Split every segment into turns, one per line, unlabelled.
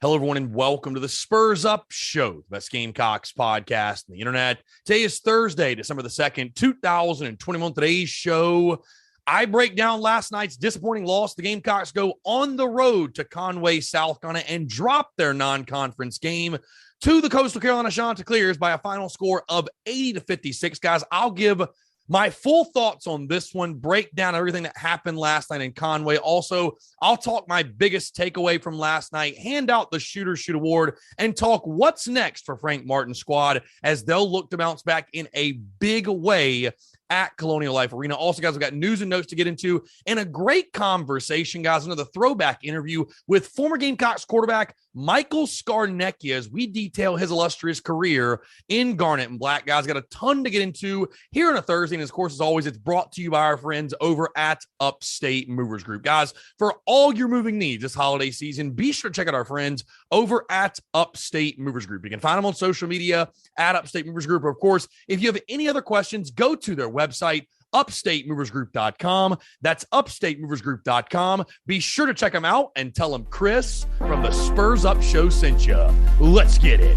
Hello, everyone, and welcome to the Spurs Up Show, the best Gamecocks podcast on the internet. Today is Thursday, December the 2nd, 2021. Today's show, I break down last night's disappointing loss. The Gamecocks go on the road to Conway, South Carolina, and drop their non-conference game to the Coastal Carolina Chanticleers by a final score of 80-56. Guys, I'll give my full thoughts on this one, break down everything that happened last night in Conway. Also, I'll talk my biggest takeaway from last night, hand out the Shooter Shoot Award, and talk what's next for Frank Martin's squad as they'll look to bounce back in a big way at Colonial Life Arena. Also, guys, we've got news and notes to get into and a great conversation, guys, another throwback interview with former Gamecocks quarterback Michael Scarnecchia as we detail his illustrious career in Garnet and Black. Guys, got a ton to get into here on a Thursday, and of course, as always, it's brought to you by our friends over at Upstate Movers Group. Guys, for all your moving needs this holiday season, be sure to check out our friends over at Upstate Movers Group. You can find them on social media at Upstate Movers Group. Of course, if you have any other questions, go to their website, upstatemoversgroup.com. That's upstatemoversgroup.com. Be sure to check them out and tell them Chris from the Spurs Up Show sent you. Let's get it.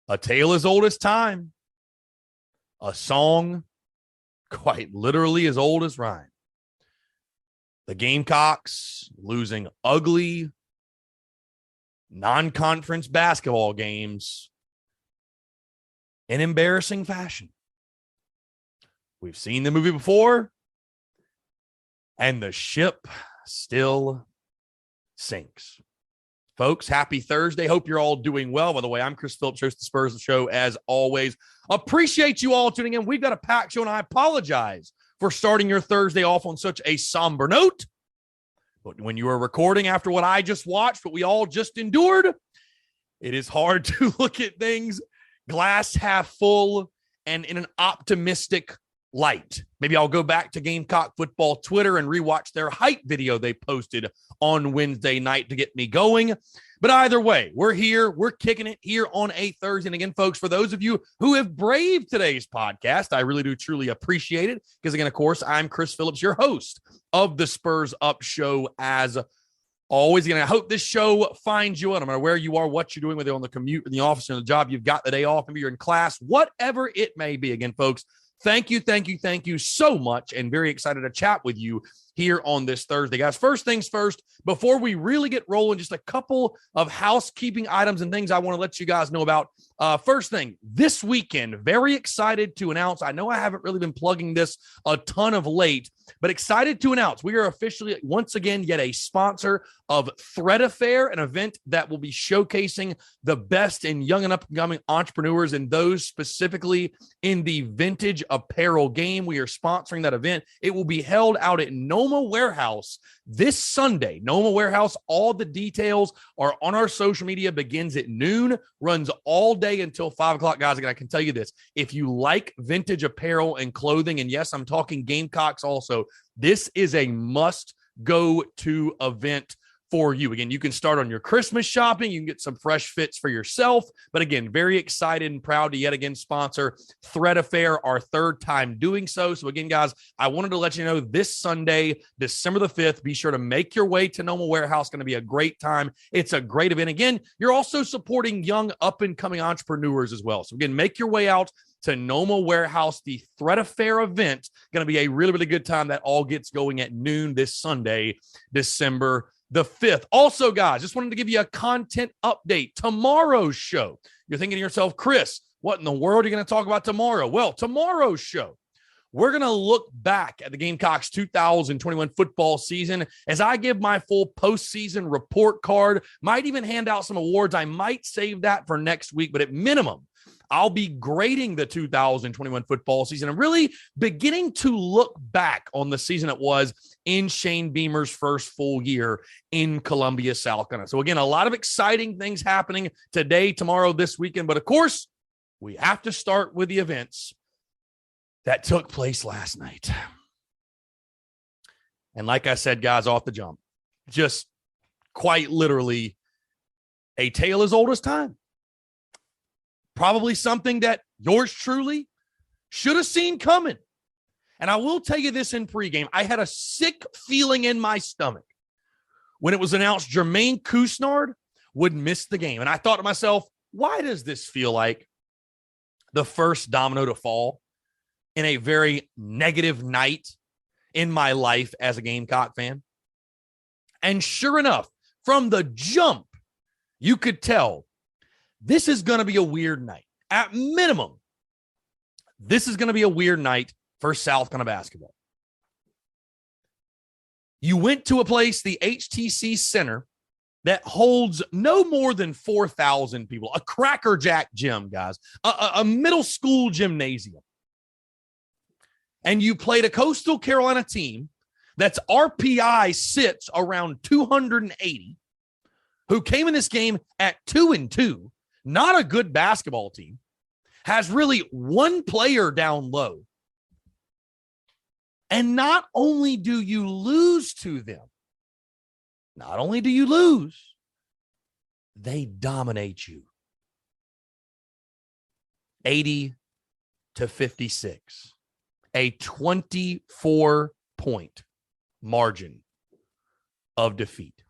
A tale as old as time, a song quite literally as old as rhyme. The Gamecocks losing ugly non-conference basketball games in embarrassing fashion. We've seen the movie before, and the ship still sinks. Folks, happy Thursday. Hope you're all doing well. By the way, I'm Chris Phillips, host of the Spurs Show, as always. Appreciate you all tuning in. We've got a packed show, and I apologize for starting your Thursday off on such a somber note. But when you are recording after what I just watched, what we all just endured, it is hard to look at things glass half full and in an optimistic light. Maybe I'll go back to Gamecock Football Twitter and rewatch their hype video they posted on Wednesday night to get me going. But either way, we're here. We're kicking it here on a Thursday. And again, folks, for those of you who have braved today's podcast, I really do truly appreciate it. Because again, of course, I'm Chris Phillips, your host of the Spurs Up Show as always. Again, I hope this show finds you, and no matter where you are, what you're doing, whether you're on the commute, in the office, or the job, you've got the day off, maybe you're in class, whatever it may be. Again, folks, thank you so much, and very excited to chat with you here on this Thursday. Guys, first things first, before we really get rolling, just a couple of housekeeping items and things I want to let you guys know about. First thing, this weekend, very excited to announce, I know I haven't really been plugging this a ton of late, but excited to announce we are officially, once again, yet a sponsor of Thread Affair, an event that will be showcasing the best in young and up-and-coming entrepreneurs, and those specifically in the vintage apparel game. We are sponsoring that event. It will be held out at Noma Warehouse this Sunday. Noma Warehouse, all the details are on our social media, begins at noon, runs all day until 5 o'clock. Guys, again, I can tell you this. If you like vintage apparel and clothing, and yes, I'm talking Gamecocks also, this is a must-go-to event for you. Again, you can start on your Christmas shopping. You can get some fresh fits for yourself. But again, very excited and proud to yet again sponsor Thread Affair, our third time doing so. So again, guys, I wanted to let you know this Sunday, December the 5th, be sure to make your way to Noma Warehouse. Going to be a great time. It's a great event. Again, you're also supporting young up-and-coming entrepreneurs as well. So again, make your way out to Noma Warehouse. The Thread Affair event, going to be a really, really good time. That all gets going at noon this Sunday, December the 5th. Also, guys, just wanted to give you a content update. Tomorrow's show. You're thinking to yourself, Chris, what in the world are you going to talk about tomorrow? Well, tomorrow's show we're going to look back at the Gamecocks 2021 football season as I give my full postseason report card. Might even hand out some awards. I might save that for next week, but at minimum, I'll be grading the 2021 football season and really beginning to look back on the season it was in Shane Beamer's first full year in Columbia, South Carolina. So again, a lot of exciting things happening today, tomorrow, this weekend. But of course, we have to start with the events that took place last night. And like I said, guys, off the jump, just quite literally a tale as old as time. Probably something that yours truly should have seen coming. And I will tell you this in pregame, I had a sick feeling in my stomach when it was announced Jermaine Couisnard would miss the game. And I thought to myself, why does this feel like the first domino to fall in a very negative night in my life as a Gamecock fan? And sure enough, from the jump, you could tell this is going to be a weird night. At minimum, this is going to be a weird night for South Carolina basketball. You went to a place, the HTC Center, that holds no more than 4,000 people, a Cracker Jack gym, guys, a middle school gymnasium. And you played a Coastal Carolina team that's RPI sits around 280, who came in this game at 2-2, not a good basketball team, has really one player down low. And not only do you lose to them, not only do you lose, they dominate you. 80-56. A 24-point margin of defeat.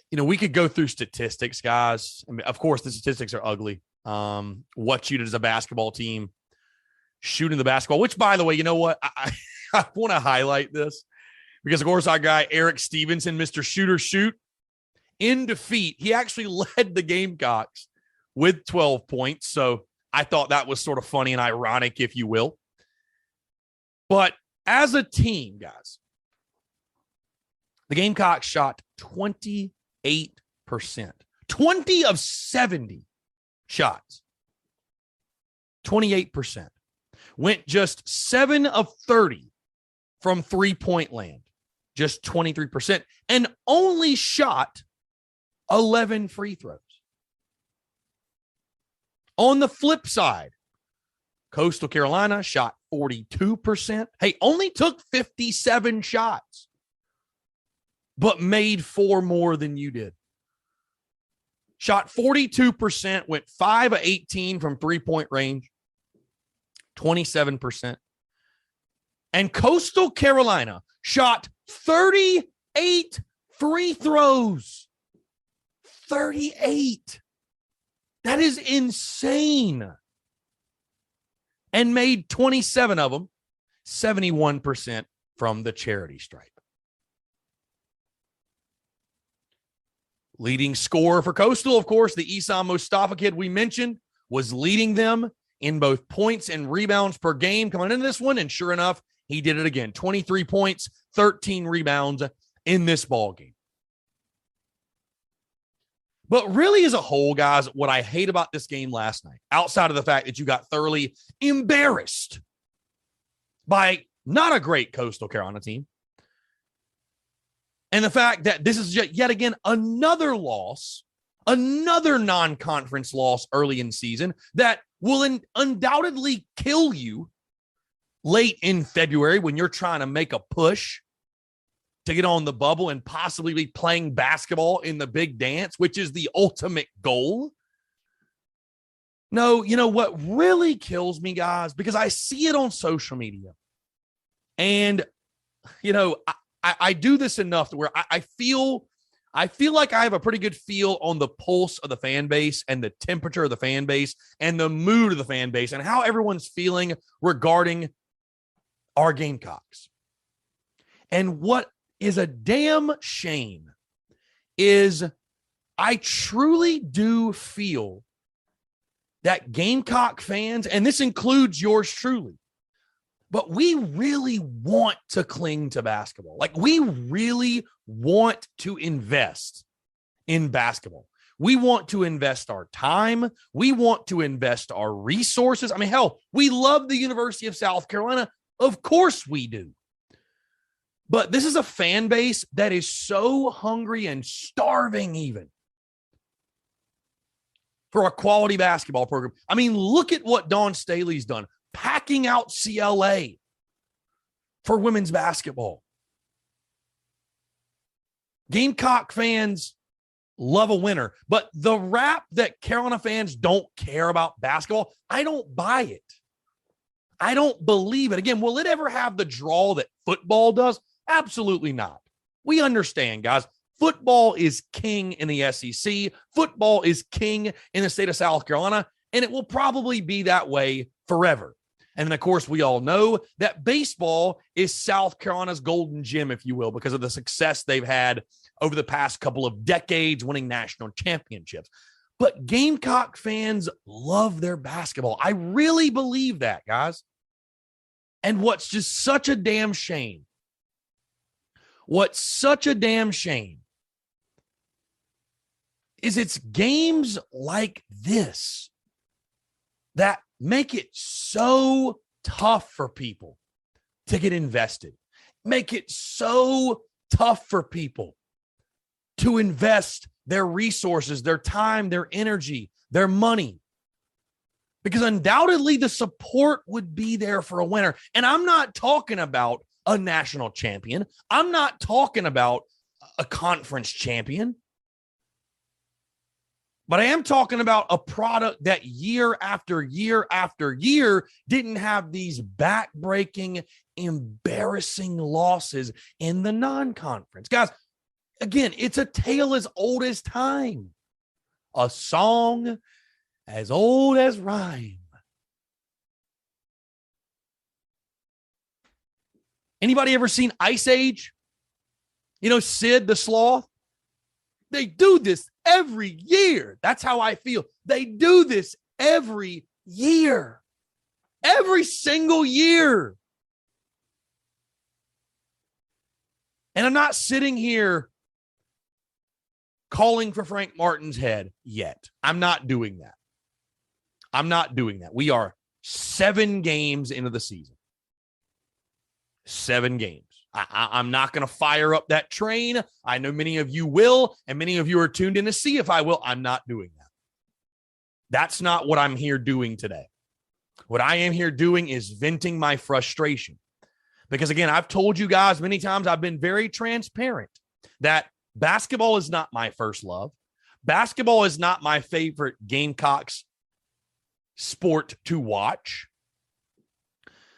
You know, we could go through statistics, guys. I mean, of course, the statistics are ugly. What you did as a basketball team, shooting the basketball, which, by the way, you know what? I want to highlight this because, of course, our guy, Eric Stevenson, Mr. Shooter Shoot, in defeat, he actually led the Gamecocks with 12 points. So I thought that was sort of funny and ironic, if you will. But as a team, guys, the Gamecocks shot 28%. 20 of 70 shots. 28%. Went just 7 of 30 from three-point land. Just 23%. And only shot 11 free throws. On the flip side, Coastal Carolina shot 42%. Hey, only took 57 shots, but made 4 more than you did. Shot 42%, went 5 of 18 from three-point range, 27%. And Coastal Carolina shot 38 free throws. 38. That is insane. And made 27 of them, 71% from the charity stripe. Leading scorer for Coastal, of course, the Esam Mustafa kid we mentioned, was leading them in both points and rebounds per game coming into this one. And sure enough, he did it again. 23 points, 13 rebounds in this ball game. But really, as a whole, guys, what I hate about this game last night, outside of the fact that you got thoroughly embarrassed by not a great Coastal Carolina team, and the fact that this is yet again another loss, another non-conference loss early in season that will undoubtedly kill you late in February when you're trying to make a push to get on the bubble and possibly be playing basketball in the big dance, which is the ultimate goal. No, you know what really kills me, guys, because I see it on social media. And, you know, I do this enough to where I feel like I have a pretty good feel on the pulse of the fan base and the temperature of the fan base and the mood of the fan base and how everyone's feeling regarding our Gamecocks. And what is a damn shame is I truly do feel that Gamecock fans, and this includes yours truly, but we really want to cling to basketball. Like, we really want to invest in basketball. We want to invest our time. We want to invest our resources. I mean, hell, we love the University of South Carolina. Of course we do. But this is a fan base that is so hungry and starving even for a quality basketball program. I mean, look at what Dawn Staley's done, packing out CLA for women's basketball. Gamecock fans love a winner, but the rap that Carolina fans don't care about basketball, I don't buy it. I don't believe it. Again, will it ever have the draw that football does? Absolutely not. We understand, guys. Football is king in the SEC. Football is king in the state of South Carolina, and it will probably be that way forever. And then, of course, we all know that baseball is South Carolina's golden gem, if you will, because of the success they've had over the past couple of decades, winning national championships. But Gamecock fans love their basketball. I really believe that, guys. And what's just such a damn shame, is it's games like this that make it so tough for people to get invested, make it so tough for people to invest their resources, their time, their energy, their money. Because undoubtedly the support would be there for a winner. And I'm not talking about a national champion. I'm not talking about a conference champion. But I am talking about a product that year after year after year didn't have these back-breaking, embarrassing losses in the non-conference. Guys, again, it's a tale as old as time. A song as old as rhyme. Anybody ever seen Ice Age? You know, Sid the Sloth? They do this every year. That's how I feel. They do this every year. Every single year. And I'm not sitting here calling for Frank Martin's head yet. I'm not doing that. We are 7 games into the season. 7 games. I'm not going to fire up that train. I know many of you will, and many of you are tuned in to see if I will. I'm not doing that. That's not what I'm here doing today. What I am here doing is venting my frustration. Because again, I've told you guys many times, I've been very transparent that basketball is not my first love. Basketball is not my favorite Gamecocks sport to watch.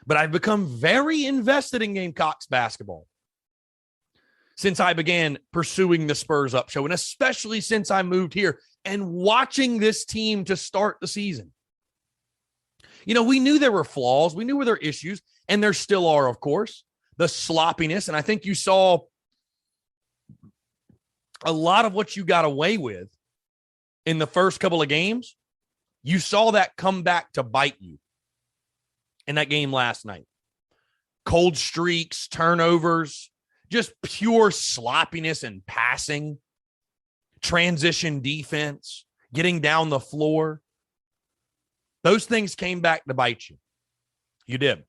But I've become very invested in Gamecocks basketball since I began pursuing the Spurs Up Show, and especially since I moved here and watching this team to start the season. You know, we knew there were flaws. We knew where there were issues, and there still are, of course. The sloppiness, and I think you saw a lot of what you got away with in the first couple of games. You saw that come back to bite you in that game last night. Cold streaks, turnovers, just pure sloppiness and passing, transition defense, getting down the floor. Those things came back to bite you. You did.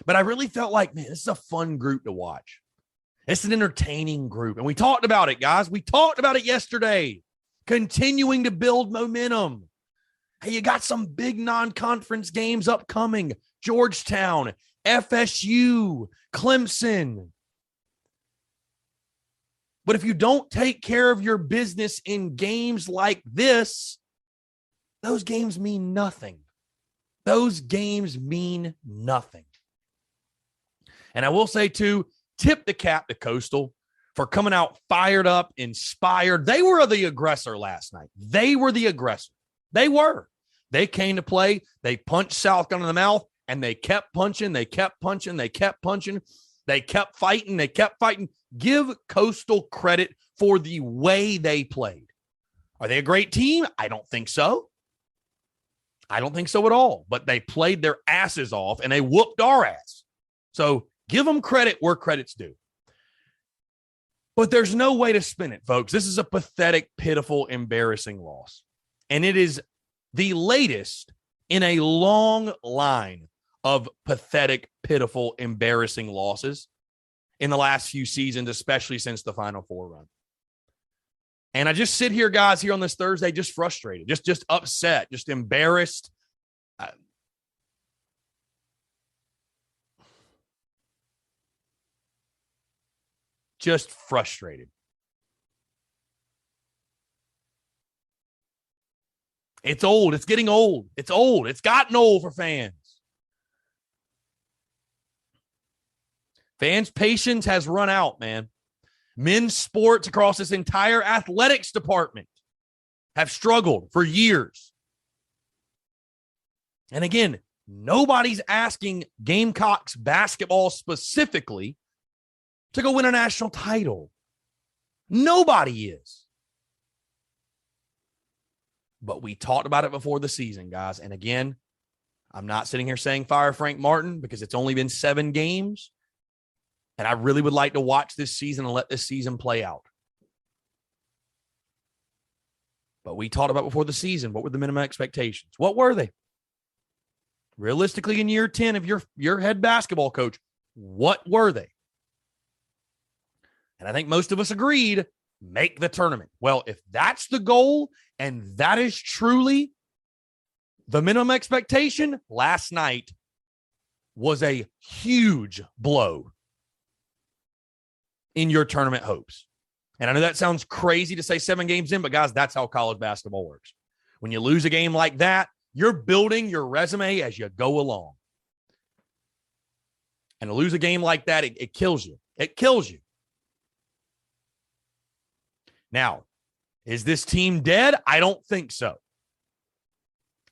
But I really felt like, man, this is a fun group to watch. It's an entertaining group. And we talked about it, guys. We talked about it yesterday. Continuing to build momentum. Hey, you got some big non-conference games upcoming. Georgetown, FSU, Clemson. But if you don't take care of your business in games like this, those games mean nothing. Those games mean nothing. And I will say, too, tip the cap to Coastal for coming out fired up, inspired. They were the aggressor last night. They were the aggressor. They were. They came to play. They punched South Carolina in the mouth. And they kept punching, they kept punching, they kept punching, they kept fighting, they kept fighting. Give Coastal credit for the way they played. Are they a great team? I don't think so. I don't think so at all, but they played their asses off and they whooped our ass. So give them credit where credit's due. But there's no way to spin it, folks. This is a pathetic, pitiful, embarrassing loss. And it is the latest in a long line of pathetic, pitiful, embarrassing losses in the last few seasons, especially since the Final Four run. And I just sit here, guys, here on this Thursday, just frustrated, just upset, just embarrassed. Just frustrated. It's old. It's getting old. It's old. It's gotten old for fans. Fans' patience has run out, man. Men's sports across this entire athletics department have struggled for years. And again, nobody's asking Gamecocks basketball specifically to go win a national title. Nobody is. But we talked about it before the season, guys. And again, I'm not sitting here saying fire Frank Martin because it's only been 7 games. And I really would like to watch this season and let this season play out. But we talked about before the season, what were the minimum expectations? What were they? Realistically, in year 10 of your head basketball coach, what were they? And I think most of us agreed, make the tournament. Well, if that's the goal and that is truly the minimum expectation, last night was a huge blow in your tournament hopes. And I know that sounds crazy to say 7 games in, but guys, that's how college basketball works. When you lose a game like that, you're building your resume as you go along. And to lose a game like that, it kills you. It kills you. Now, is this team dead? I don't think so.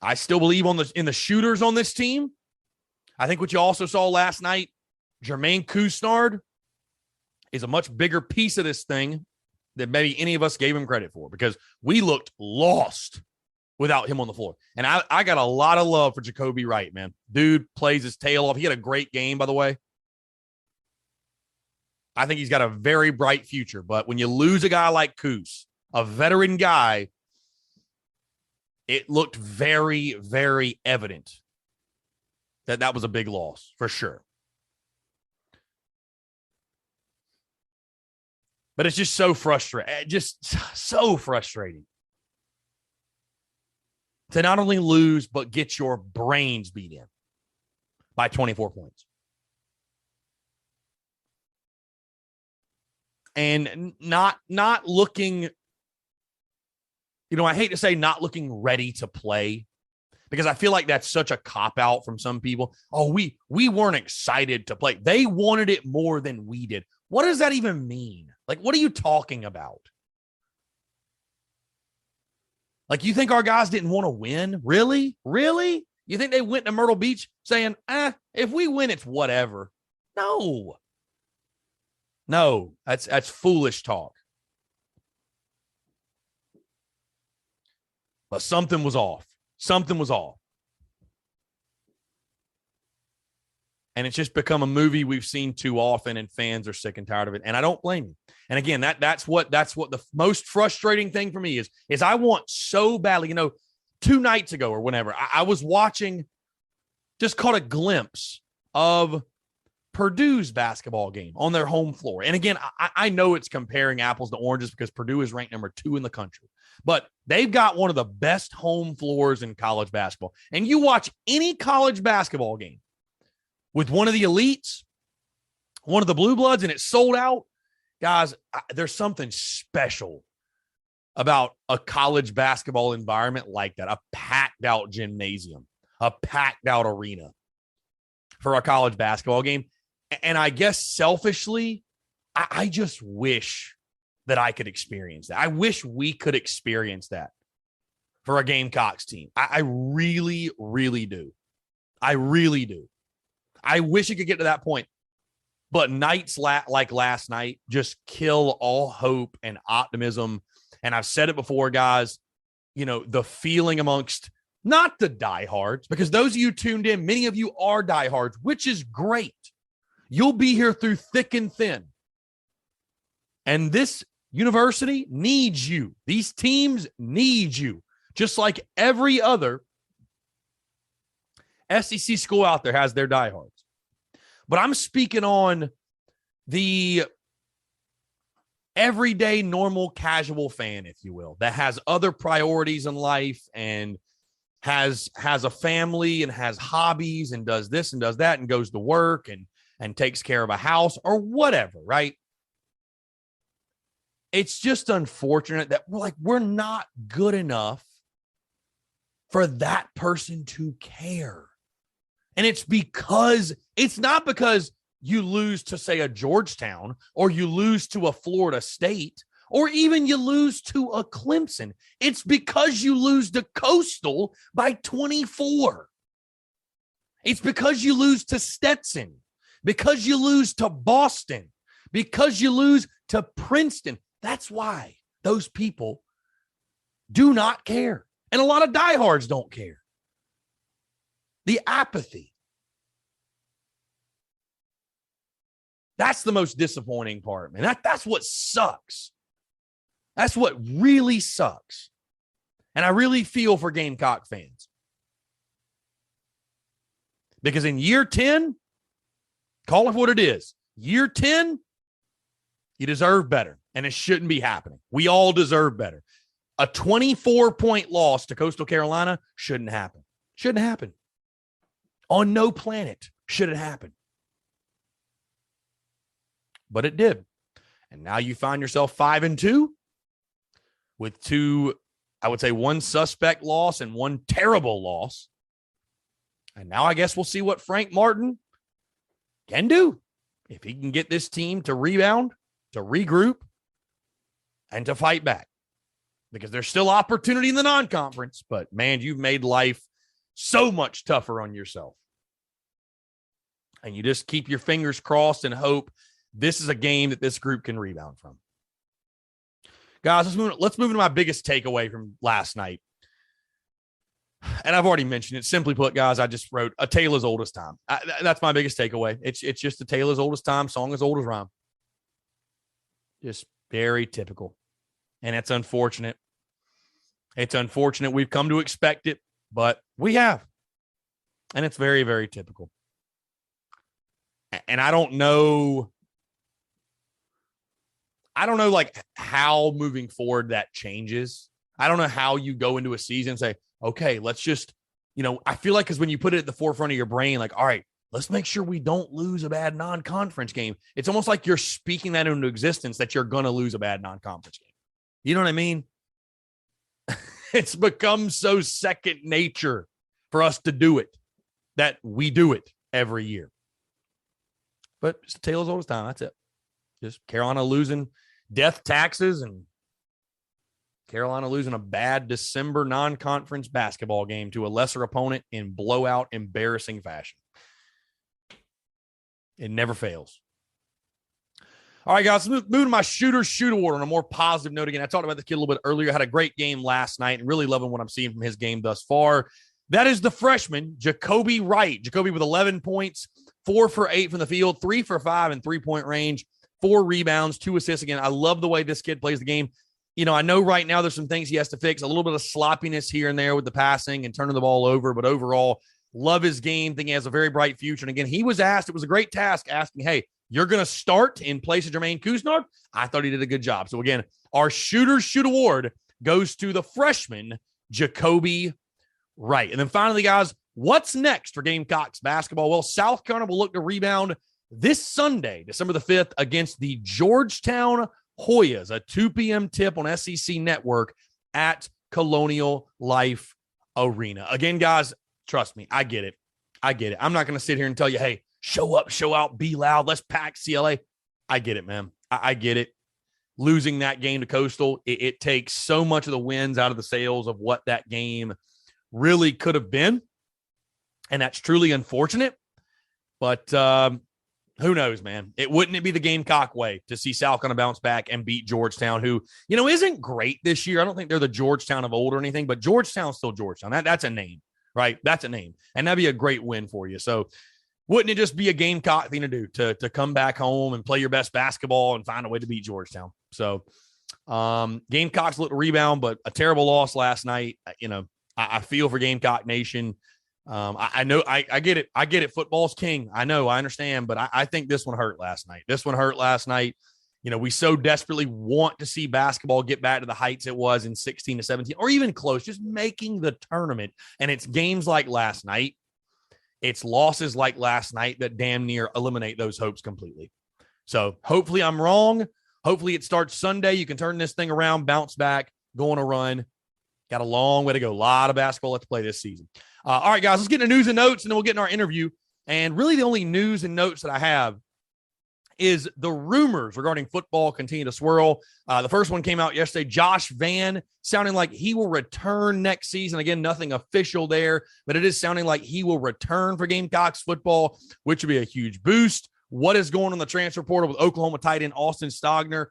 I still believe in the shooters on this team. I think what you also saw last night, Jermaine Couisnard is a much bigger piece of this thing than maybe any of us gave him credit for because we looked lost without him on the floor. And I got a lot of love for Jacoby Wright, man. Dude plays his tail off. He had a great game, by the way. I think he's got a very bright future. But when you lose a guy like Coos, a veteran guy, it looked very, very evident that that was a big loss for sure. But it's just so frustrating. Just so frustrating to not only lose, but get your brains beat in by 24 points. And not looking, I hate to say not looking ready to play because I feel like that's such a cop-out from some people. Oh, we weren't excited to play. They wanted it more than we did. What does that even mean? Like, what are you talking about? Like, you think our guys didn't want to win? Really? Really? You think they went to Myrtle Beach saying, if we win, it's whatever? No, that's foolish talk. But something was off. Something was off. And it's just become a movie we've seen too often, and fans are sick and tired of it. And I don't blame you. And again, that's what the most frustrating thing for me is I want so badly, 2 nights ago or whenever, I was watching, just caught a glimpse of Purdue's basketball game on their home floor. And again, I know it's comparing apples to oranges because Purdue is ranked number 2 in the country, but they've got one of the best home floors in college basketball. And you watch any college basketball game with one of the elites, one of the blue bloods, and it's sold out, guys, there's something special about a college basketball environment like that, a packed out gymnasium, a packed out arena for a college basketball game. And I guess selfishly, I just wish that I could experience that. I wish we could experience that for a Gamecocks team. I really, really do. I really do. I wish it could get to that point. But nights like last night just kill all hope and optimism. And I've said it before, guys, the feeling amongst not the diehards, because those of you tuned in, many of you are diehards, which is great. You'll be here through thick and thin. And this university needs you. These teams need you, just like every other SEC school out there has their diehards. But I'm speaking on the everyday, normal, casual fan, if you will, that has other priorities in life and has a family and has hobbies and does this and does that and goes to work and takes care of a house or whatever, right? It's just unfortunate that we're not good enough for that person to care. And it's not because you lose to, say, a Georgetown, or you lose to a Florida State, or even you lose to a Clemson. It's because you lose to Coastal by 24. It's because you lose to Stetson, because you lose to Boston, because you lose to Princeton. That's why those people do not care. And a lot of diehards don't care. The apathy. That's the most disappointing part, man. That's what sucks. That's what really sucks. And I really feel for Gamecock fans. Because in year 10, call it what it is. Year 10, you deserve better. And it shouldn't be happening. We all deserve better. A 24-point loss to Coastal Carolina shouldn't happen. Shouldn't happen. On no planet should it happen. But it did. And now you find yourself 5-2 with two, I would say, one suspect loss and one terrible loss. And now I guess we'll see what Frank Martin can do. If he can get this team to rebound, to regroup, and to fight back. Because there's still opportunity in the non-conference. But, man, you've made life so much tougher on yourself. And you just keep your fingers crossed and hope this is a game that this group can rebound from. Guys, let's move into my biggest takeaway from last night. And I've already mentioned it. Simply put, guys, I just wrote A Tale as Old as Time. That's my biggest takeaway. It's just A Tale as Old as Time, song as old as rhyme. Just very typical. And it's unfortunate. It's unfortunate. We've come to expect it, but we have. And it's very, very typical. And I don't know like how moving forward that changes. I don't know how you go into a season and say, okay, let's just, I feel like because when you put it at the forefront of your brain, like, all right, let's make sure we don't lose a bad non-conference game. It's almost like you're speaking that into existence that you're going to lose a bad non-conference game. You know what I mean? It's become so second nature for us to do it that we do it every year. But it's a tale as old as time. That's it. Just Carolina losing death taxes and Carolina losing a bad December non-conference basketball game to a lesser opponent in blowout, embarrassing fashion. It never fails. All right, guys, let's move to my shooter award on a more positive note again. I talked about this kid a little bit earlier. Had a great game last night and really loving what I'm seeing from his game thus far. That is the freshman, Jacoby Wright. Jacoby with 11 points, 4 for 8 from the field, 3 for 5 in three-point range, 4 rebounds, 2 assists. Again, I love the way this kid plays the game. I know right now there's some things he has to fix, a little bit of sloppiness here and there with the passing and turning the ball over, but overall, love his game. Think he has a very bright future. And again, he was asked, it was a great task asking, hey, you're going to start in place of Jermaine Couisnard? I thought he did a good job. So again, our shoot award goes to the freshman, Jacoby Wright. And then finally, guys, what's next for Gamecocks basketball? Well, South Carolina will look to rebound this Sunday, December the 5th, against the Georgetown Hoyas, a 2 p.m. tip on SEC Network at Colonial Life Arena. Again, guys, trust me, I get it. I'm not going to sit here and tell you, hey, show up, show out, be loud, let's pack CLA. I get it, man. I get it. Losing that game to Coastal, it takes so much of the wins out of the sails of what that game really could have been. And that's truly unfortunate. But who knows, man? Wouldn't it be the Gamecock way to see South Carolina bounce back and beat Georgetown, who, isn't great this year. I don't think they're the Georgetown of old or anything, but Georgetown's still Georgetown. That's a name, right? That's a name. And that'd be a great win for you. So wouldn't it just be a Gamecock thing to do to come back home and play your best basketball and find a way to beat Georgetown? So Gamecocks looked to rebound, but a terrible loss last night. I feel for Gamecock Nation. I know I get it. I get it. Football's king. I know. I understand. But I think this one hurt last night. We so desperately want to see basketball get back to the heights it was in 16 to 17 or even close, just making the tournament. And it's games like last night. It's losses like last night that damn near eliminate those hopes completely. So hopefully I'm wrong. Hopefully it starts Sunday. You can turn this thing around, bounce back, go on a run. Got a long way to go. A lot of basketball left to play this season. All right, guys, let's get into news and notes, and then we'll get in our interview. And really the only news and notes that I have is the rumors regarding football continue to swirl. The first one came out yesterday. Josh Vann sounding like he will return next season. Again, nothing official there, but it is sounding like he will return for Gamecocks football, which would be a huge boost. What is going on in the transfer portal with Oklahoma tight end Austin Stogner,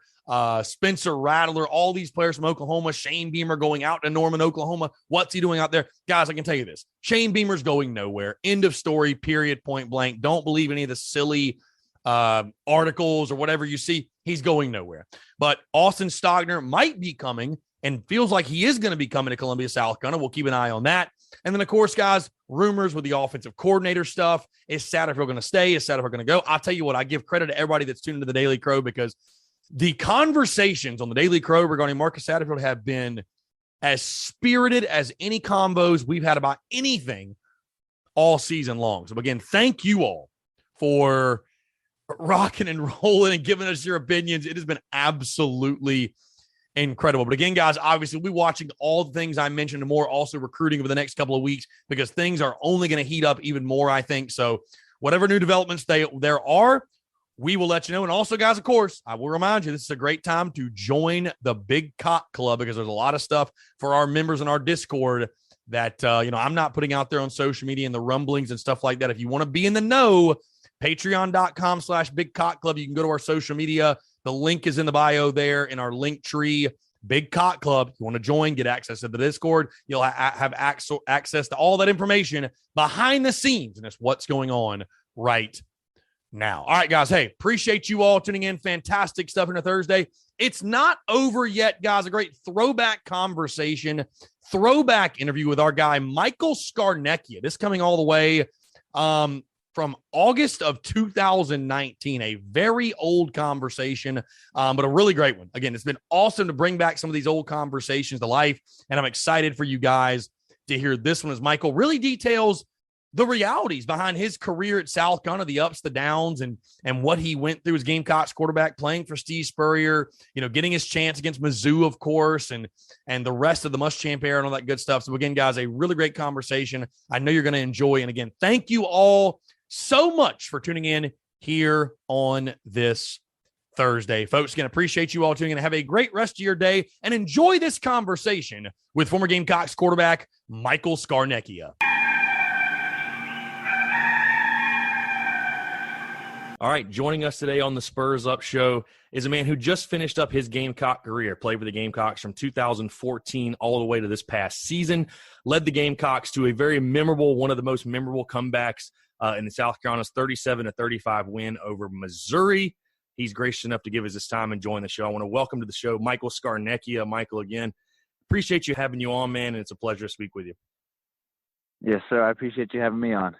Spencer Rattler, all these players from Oklahoma, Shane Beamer going out to Norman, Oklahoma. What's he doing out there? Guys, I can tell you this. Shane Beamer's going nowhere. End of story, period, point blank. Don't believe any of the silly articles or whatever you see. He's going nowhere. But Austin Stogner might be coming and feels like he is going to be coming to Columbia, South Carolina. We'll keep an eye on that. And then, of course, guys, rumors with the offensive coordinator stuff. Is Satterfield going to stay? Is Satterfield going to go? I'll tell you what, I give credit to everybody that's tuned into the Daily Crow because the conversations on the Daily Crow regarding Marcus Satterfield have been as spirited as any combos we've had about anything all season long. So, again, thank you all for rocking and rolling and giving us your opinions. It has been absolutely incredible. But again, guys, obviously we'll be watching all the things I mentioned and more, also recruiting over the next couple of weeks because things are only going to heat up even more, I think. So whatever new developments there are, we will let you know. And also, guys, of course, I will remind you, this is a great time to join the Big Cock Club because there's a lot of stuff for our members in our Discord that, I'm not putting out there on social media and the rumblings and stuff like that. If you want to be in the know, patreon.com/Big Cock Club. You can go to our social media. The link is in the bio there in our link tree, Big Cock Club. If you want to join, get access to the Discord. You'll have access to all that information behind the scenes, and it's what's going on right now. All right, guys. Hey, appreciate you all tuning in. Fantastic stuff on a Thursday. It's not over yet, guys. A great throwback conversation, throwback interview with our guy, Michael Scarnecchia. This coming all the way from August of 2019, a very old conversation, but a really great one. Again, it's been awesome to bring back some of these old conversations to life, and I'm excited for you guys to hear this one as Michael really details the realities behind his career at South Carolina, the ups, the downs, and what he went through as Gamecocks quarterback, playing for Steve Spurrier, getting his chance against Mizzou, of course, and the rest of the Muschamp era and all that good stuff. So again, guys, a really great conversation. I know you're going to enjoy. And again, thank you all so much for tuning in here on this Thursday. Folks, again, appreciate you all tuning in. Have a great rest of your day and enjoy this conversation with former Gamecocks quarterback Michael Scarnecchia. All right, joining us today on the Spurs Up Show is a man who just finished up his Gamecock career, played for the Gamecocks from 2014 all the way to this past season, led the Gamecocks to a very memorable, one of the most memorable comebacks in the South Carolina's 37-35 win over Missouri. He's gracious enough to give us his time and join the show. I want to welcome to the show Michael Scarnecchia. Michael, again, appreciate you having you on, man, and it's a pleasure to speak with you.
Yes, sir. I appreciate you having me on.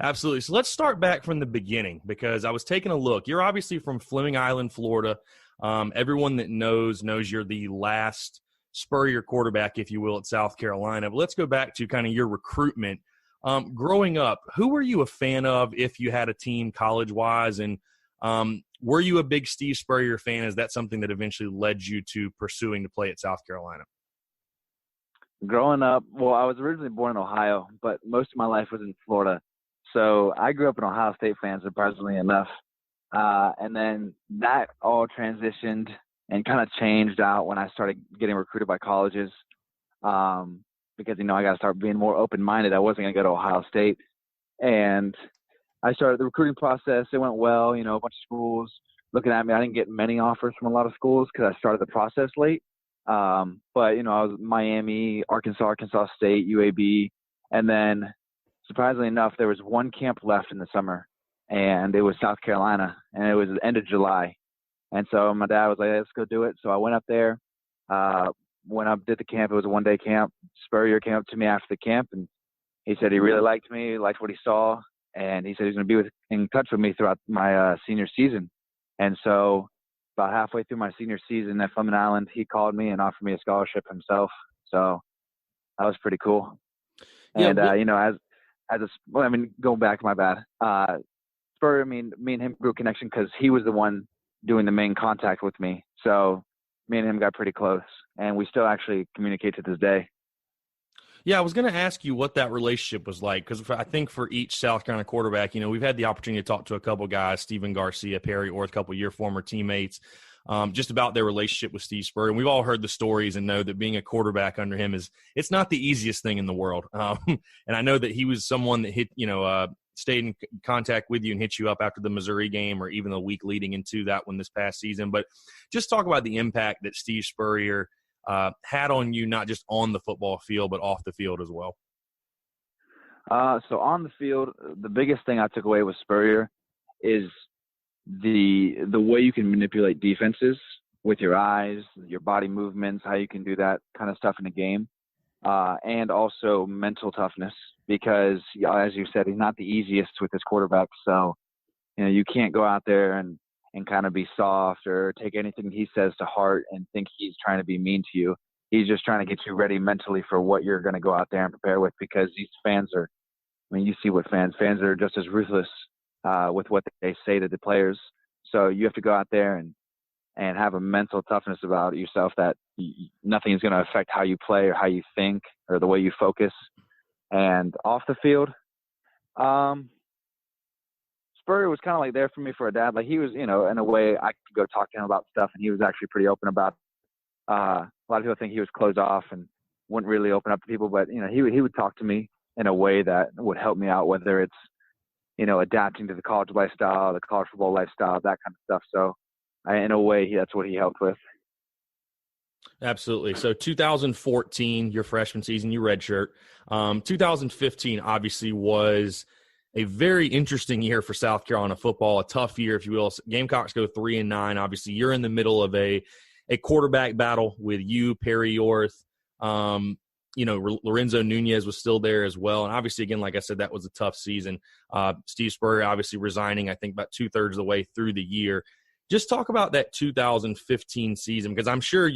Absolutely. So let's start back from the beginning because I was taking a look. You're obviously from Fleming Island, Florida. Everyone that knows you're the last Spurrier quarterback, if you will, at South Carolina. But let's go back to kind of your recruitment. Growing up, who were you a fan of if you had a team college-wise? And were you a big Steve Spurrier fan? Is that something that eventually led you to pursuing to play at South Carolina?
Growing up, well, I was originally born in Ohio, but most of my life was in Florida. So I grew up an Ohio State fan, surprisingly enough. And then that all transitioned and kind of changed out when I started getting recruited by colleges. Because, I got to start being more open-minded. I wasn't going to go to Ohio State. And I started the recruiting process. It went well, a bunch of schools looking at me. I didn't get many offers from a lot of schools because I started the process late. But, I was Miami, Arkansas State, UAB. And then surprisingly enough, there was one camp left in the summer, and it was South Carolina, and it was the end of July. And so my dad was like, hey, let's go do it. So I went up there, went up, did the camp. It was a one-day camp. Spurrier came up to me after the camp, and he said he really liked me, liked what he saw, and he said he was going to be in touch with me throughout my senior season. And so about halfway through my senior season at Fleming Island, he called me and offered me a scholarship himself. So that was pretty cool. And, going back, my bad. Spurrier, me and him grew a connection because he was the one doing the main contact with me. So me and him got pretty close, and we still actually communicate to this day.
Yeah, I was going to ask you what that relationship was like, because I think for each South Carolina quarterback, we've had the opportunity to talk to a couple guys, Stephen Garcia, Perry Orth, a couple of your former teammates, just about their relationship with Steve Spurrier. And we've all heard the stories and know that being a quarterback under him it's not the easiest thing in the world. And I know that he was someone that stayed in contact with you and hit you up after the Missouri game or even the week leading into that one this past season. But just talk about the impact that Steve Spurrier had on you, not just on the football field, but off the field as well.
So on the field, the biggest thing I took away with Spurrier is the way you can manipulate defenses with your eyes, your body movements, how you can do that kind of stuff in a game, and also mental toughness, because as you said, he's not the easiest with his quarterback. So, you can't go out there and kind of be soft or take anything he says to heart and think he's trying to be mean to you. He's just trying to get you ready mentally for what you're going to go out there and prepare with, because these fans are, you see what fans are just as ruthless with what they say to the players. So you have to go out there and have a mental toughness about yourself that nothing is going to affect how you play or how you think or the way you focus. And off the field, Spurrier was kind of like there for me for a dad. Like he was, in a way I could go talk to him about stuff, and he was actually pretty open about it. A lot of people think he was closed off and wouldn't really open up to people, but he would talk to me in a way that would help me out, whether it's adapting to the college lifestyle, the college football lifestyle, that kind of stuff. So in a way, that's what he helped with.
Absolutely. So 2014, your freshman season, you redshirt. 2015 obviously was a very interesting year for South Carolina football, a tough year, if you will. Gamecocks go 3-9. Obviously, you're in the middle of a quarterback battle with you, Perry Orth. Lorenzo Nunez was still there as well. And obviously, again, like I said, that was a tough season. Steve Spurrier obviously resigning, I think, about 2/3 of the way through the year. Just talk about that 2015 season, because I'm sure,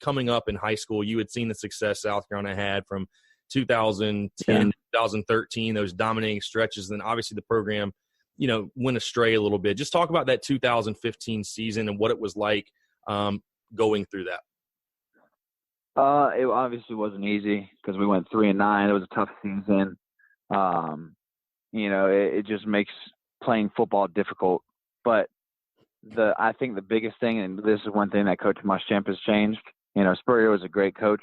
coming up in high school, you had seen the success South Carolina had from 2010 to 2013, those dominating stretches. Then obviously the program, went astray a little bit. Just talk about that 2015 season and what it was like going through that.
It obviously wasn't easy because we went 3-9. It was a tough season. It just makes playing football difficult. But I think the biggest thing, and this is one thing that Coach Muschamp has changed. Spurrier was a great coach,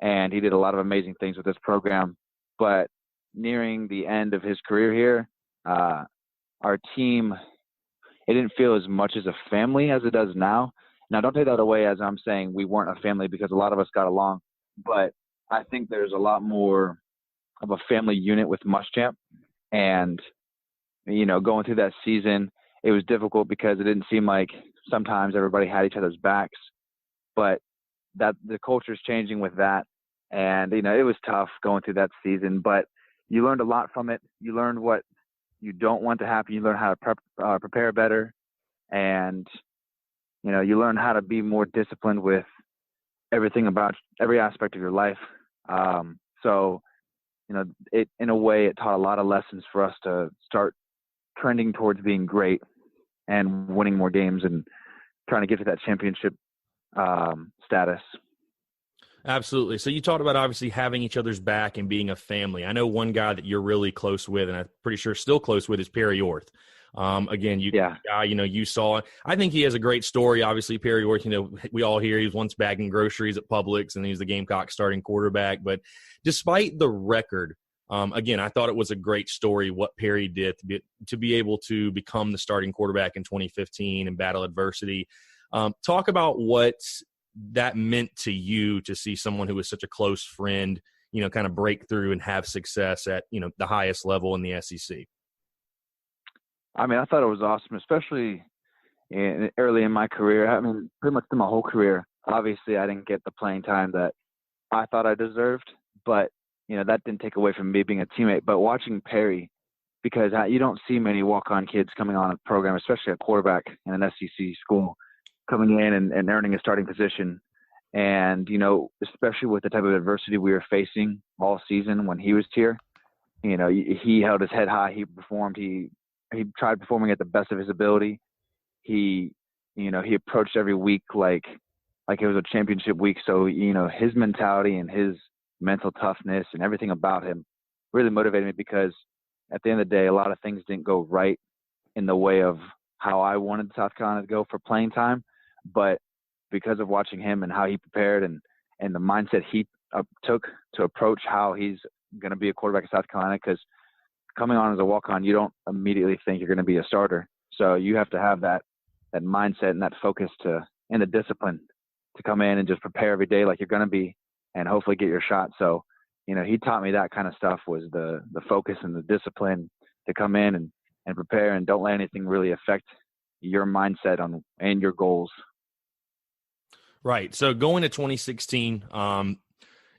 and he did a lot of amazing things with this program. But nearing the end of his career here, our team, it didn't feel as much as a family as it does now. Now, don't take that away as I'm saying we weren't a family, because a lot of us got along. But I think there's a lot more of a family unit with Muschamp. And, going through that season, it was difficult because it didn't seem like sometimes everybody had each other's backs. But that the culture is changing with that. And, it was tough going through that season. But you learned a lot from it. You learned what you don't want to happen. You learn how to prepare better. And you learn how to be more disciplined with everything about every aspect of your life. It in a way, it taught a lot of lessons for us to start trending towards being great and winning more games and trying to get to that championship status.
Absolutely. So you talked about obviously having each other's back and being a family. I know one guy that you're really close with, and I'm pretty sure still close with, is Perry Orth. Again, you saw it. I think he has a great story. Obviously, Perry Orth, we all hear he was once bagging groceries at Publix, and he's the Gamecock starting quarterback. But despite the record Again, I thought it was a great story what Perry did to be able to become the starting quarterback in 2015 and battle adversity. Talk about what that meant to you to see someone who was such a close friend, kind of break through and have success at, the highest level in the SEC.
I mean, I thought it was awesome, especially early in my career. I mean, pretty much through my whole career. Obviously, I didn't get the playing time that I thought I deserved, but that didn't take away from me being a teammate. But watching Perry, because you don't see many walk-on kids coming on a program, especially a quarterback in an SEC school, coming in and earning a starting position. And, especially with the type of adversity we were facing all season when he was here, he held his head high. He performed. He tried performing at the best of his ability. He approached every week like it was a championship week. So, his mentality and his mental toughness and everything about him really motivated me, because at the end of the day, a lot of things didn't go right in the way of how I wanted South Carolina to go for playing time. But because of watching him and how he prepared and the mindset he took to approach how he's going to be a quarterback in South Carolina, because coming on as a walk-on, you don't immediately think you're going to be a starter. So you have to have that mindset and that focus and the discipline to come in and just prepare every day like you're going to be and hopefully get your shot. So, he taught me that kind of stuff, was the focus and the discipline to come in and prepare, and don't let anything really affect your mindset and your goals.
Right. So going to 2016,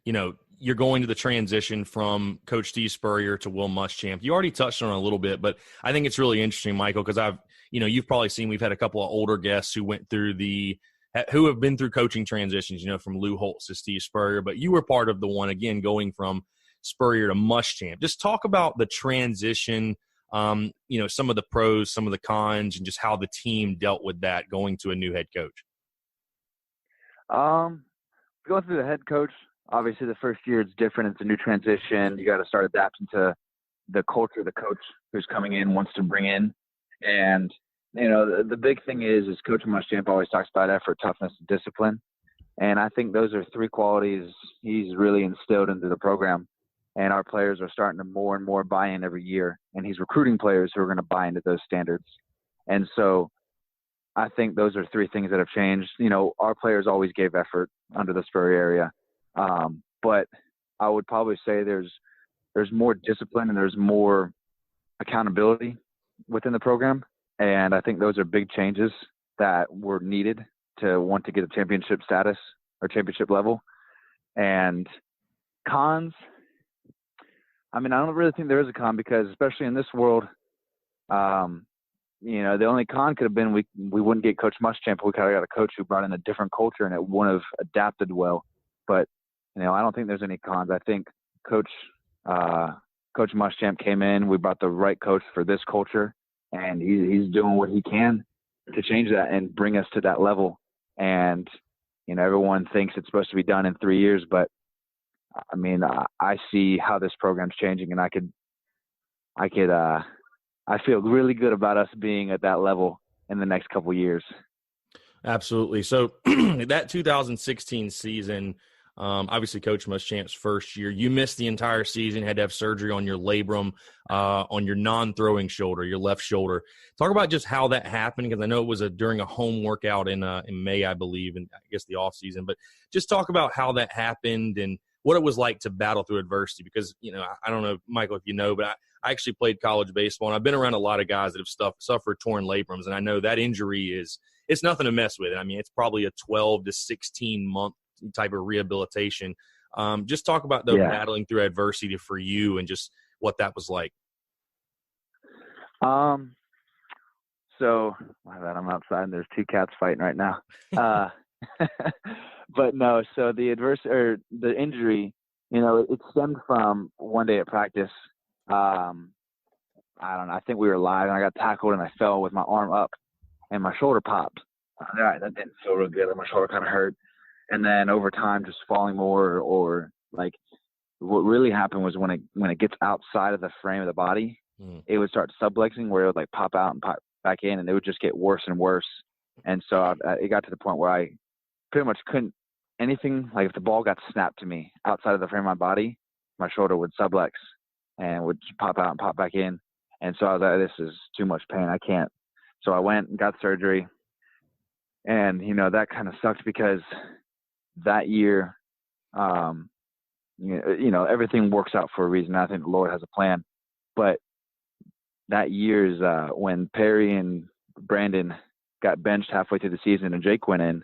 you're going to the transition from Coach Steve Spurrier to Will Muschamp. You already touched on it a little bit, but I think it's really interesting, Michael, because you've probably seen, we've had a couple of older guests who who have been through coaching transitions, from Lou Holtz to Steve Spurrier, but you were part of the one, again, going from Spurrier to Muschamp. Just talk about the transition, some of the pros, some of the cons, and just how the team dealt with that going to a new head coach.
Going through the head coach, obviously the first year it's different. It's a new transition. You got to start adapting to the culture the coach who's coming in wants to bring in. And, the big thing is Coach Muschamp always talks about effort, toughness, and discipline. And I think those are three qualities he's really instilled into the program. And our players are starting to more and more buy in every year. And he's recruiting players who are going to buy into those standards. And so I think those are three things that have changed. Our players always gave effort under the Spurrier area. But I would probably say there's more discipline and there's more accountability within the program. And I think those are big changes that were needed to want to get a championship status or championship level. And cons, I mean, I don't really think there is a con, because especially in this world, the only con could have been we wouldn't get Coach Muschamp. We kind of got a coach who brought in a different culture and it wouldn't have adapted well. But, I don't think there's any cons. I think Coach Muschamp came in. We brought the right coach for this culture, and he's doing what he can to change that and bring us to that level. And, everyone thinks it's supposed to be done in 3 years, but I mean, I see how this program's changing, and I feel really good about us being at that level in the next couple of years.
Absolutely. So that 2016 season, obviously Coach Muschamp's first year, you missed the entire season, had to have surgery on your labrum, on your non-throwing shoulder, your left shoulder. Talk about just how that happened, because I know it was during a home workout in May, I believe, and I guess the off season. But just talk about how that happened and what it was like to battle through adversity. Because I don't know, Michael, if you know, but I actually played college baseball, and I've been around a lot of guys that have suffered torn labrums, and I know that injury it's nothing to mess with. I mean, it's probably a 12 to 16 month type of rehabilitation. Just talk about battling through adversity for you and just what that was like.
So my bad, I'm outside and there's two cats fighting right now. But no, so the injury, it stemmed from one day at practice. I don't know. I think we were live and I got tackled and I fell with my arm up and my shoulder popped. That didn't feel real good. My shoulder kind of hurt. And then over time, just falling more, or like what really happened was when it gets outside of the frame of the body, it would start subluxing, where it would like pop out and pop back in, and it would just get worse and worse. And so it got to the point where I pretty much couldn't anything. Like if the ball got snapped to me outside of the frame of my body, my shoulder would sublux. and would pop out and pop back in. And so I was like, this is too much pain. I can't. So I went and got surgery. And, that kind of sucked because that year, everything works out for a reason. I think the Lord has a plan. But that year's when Perry and Brandon got benched halfway through the season and Jake went in,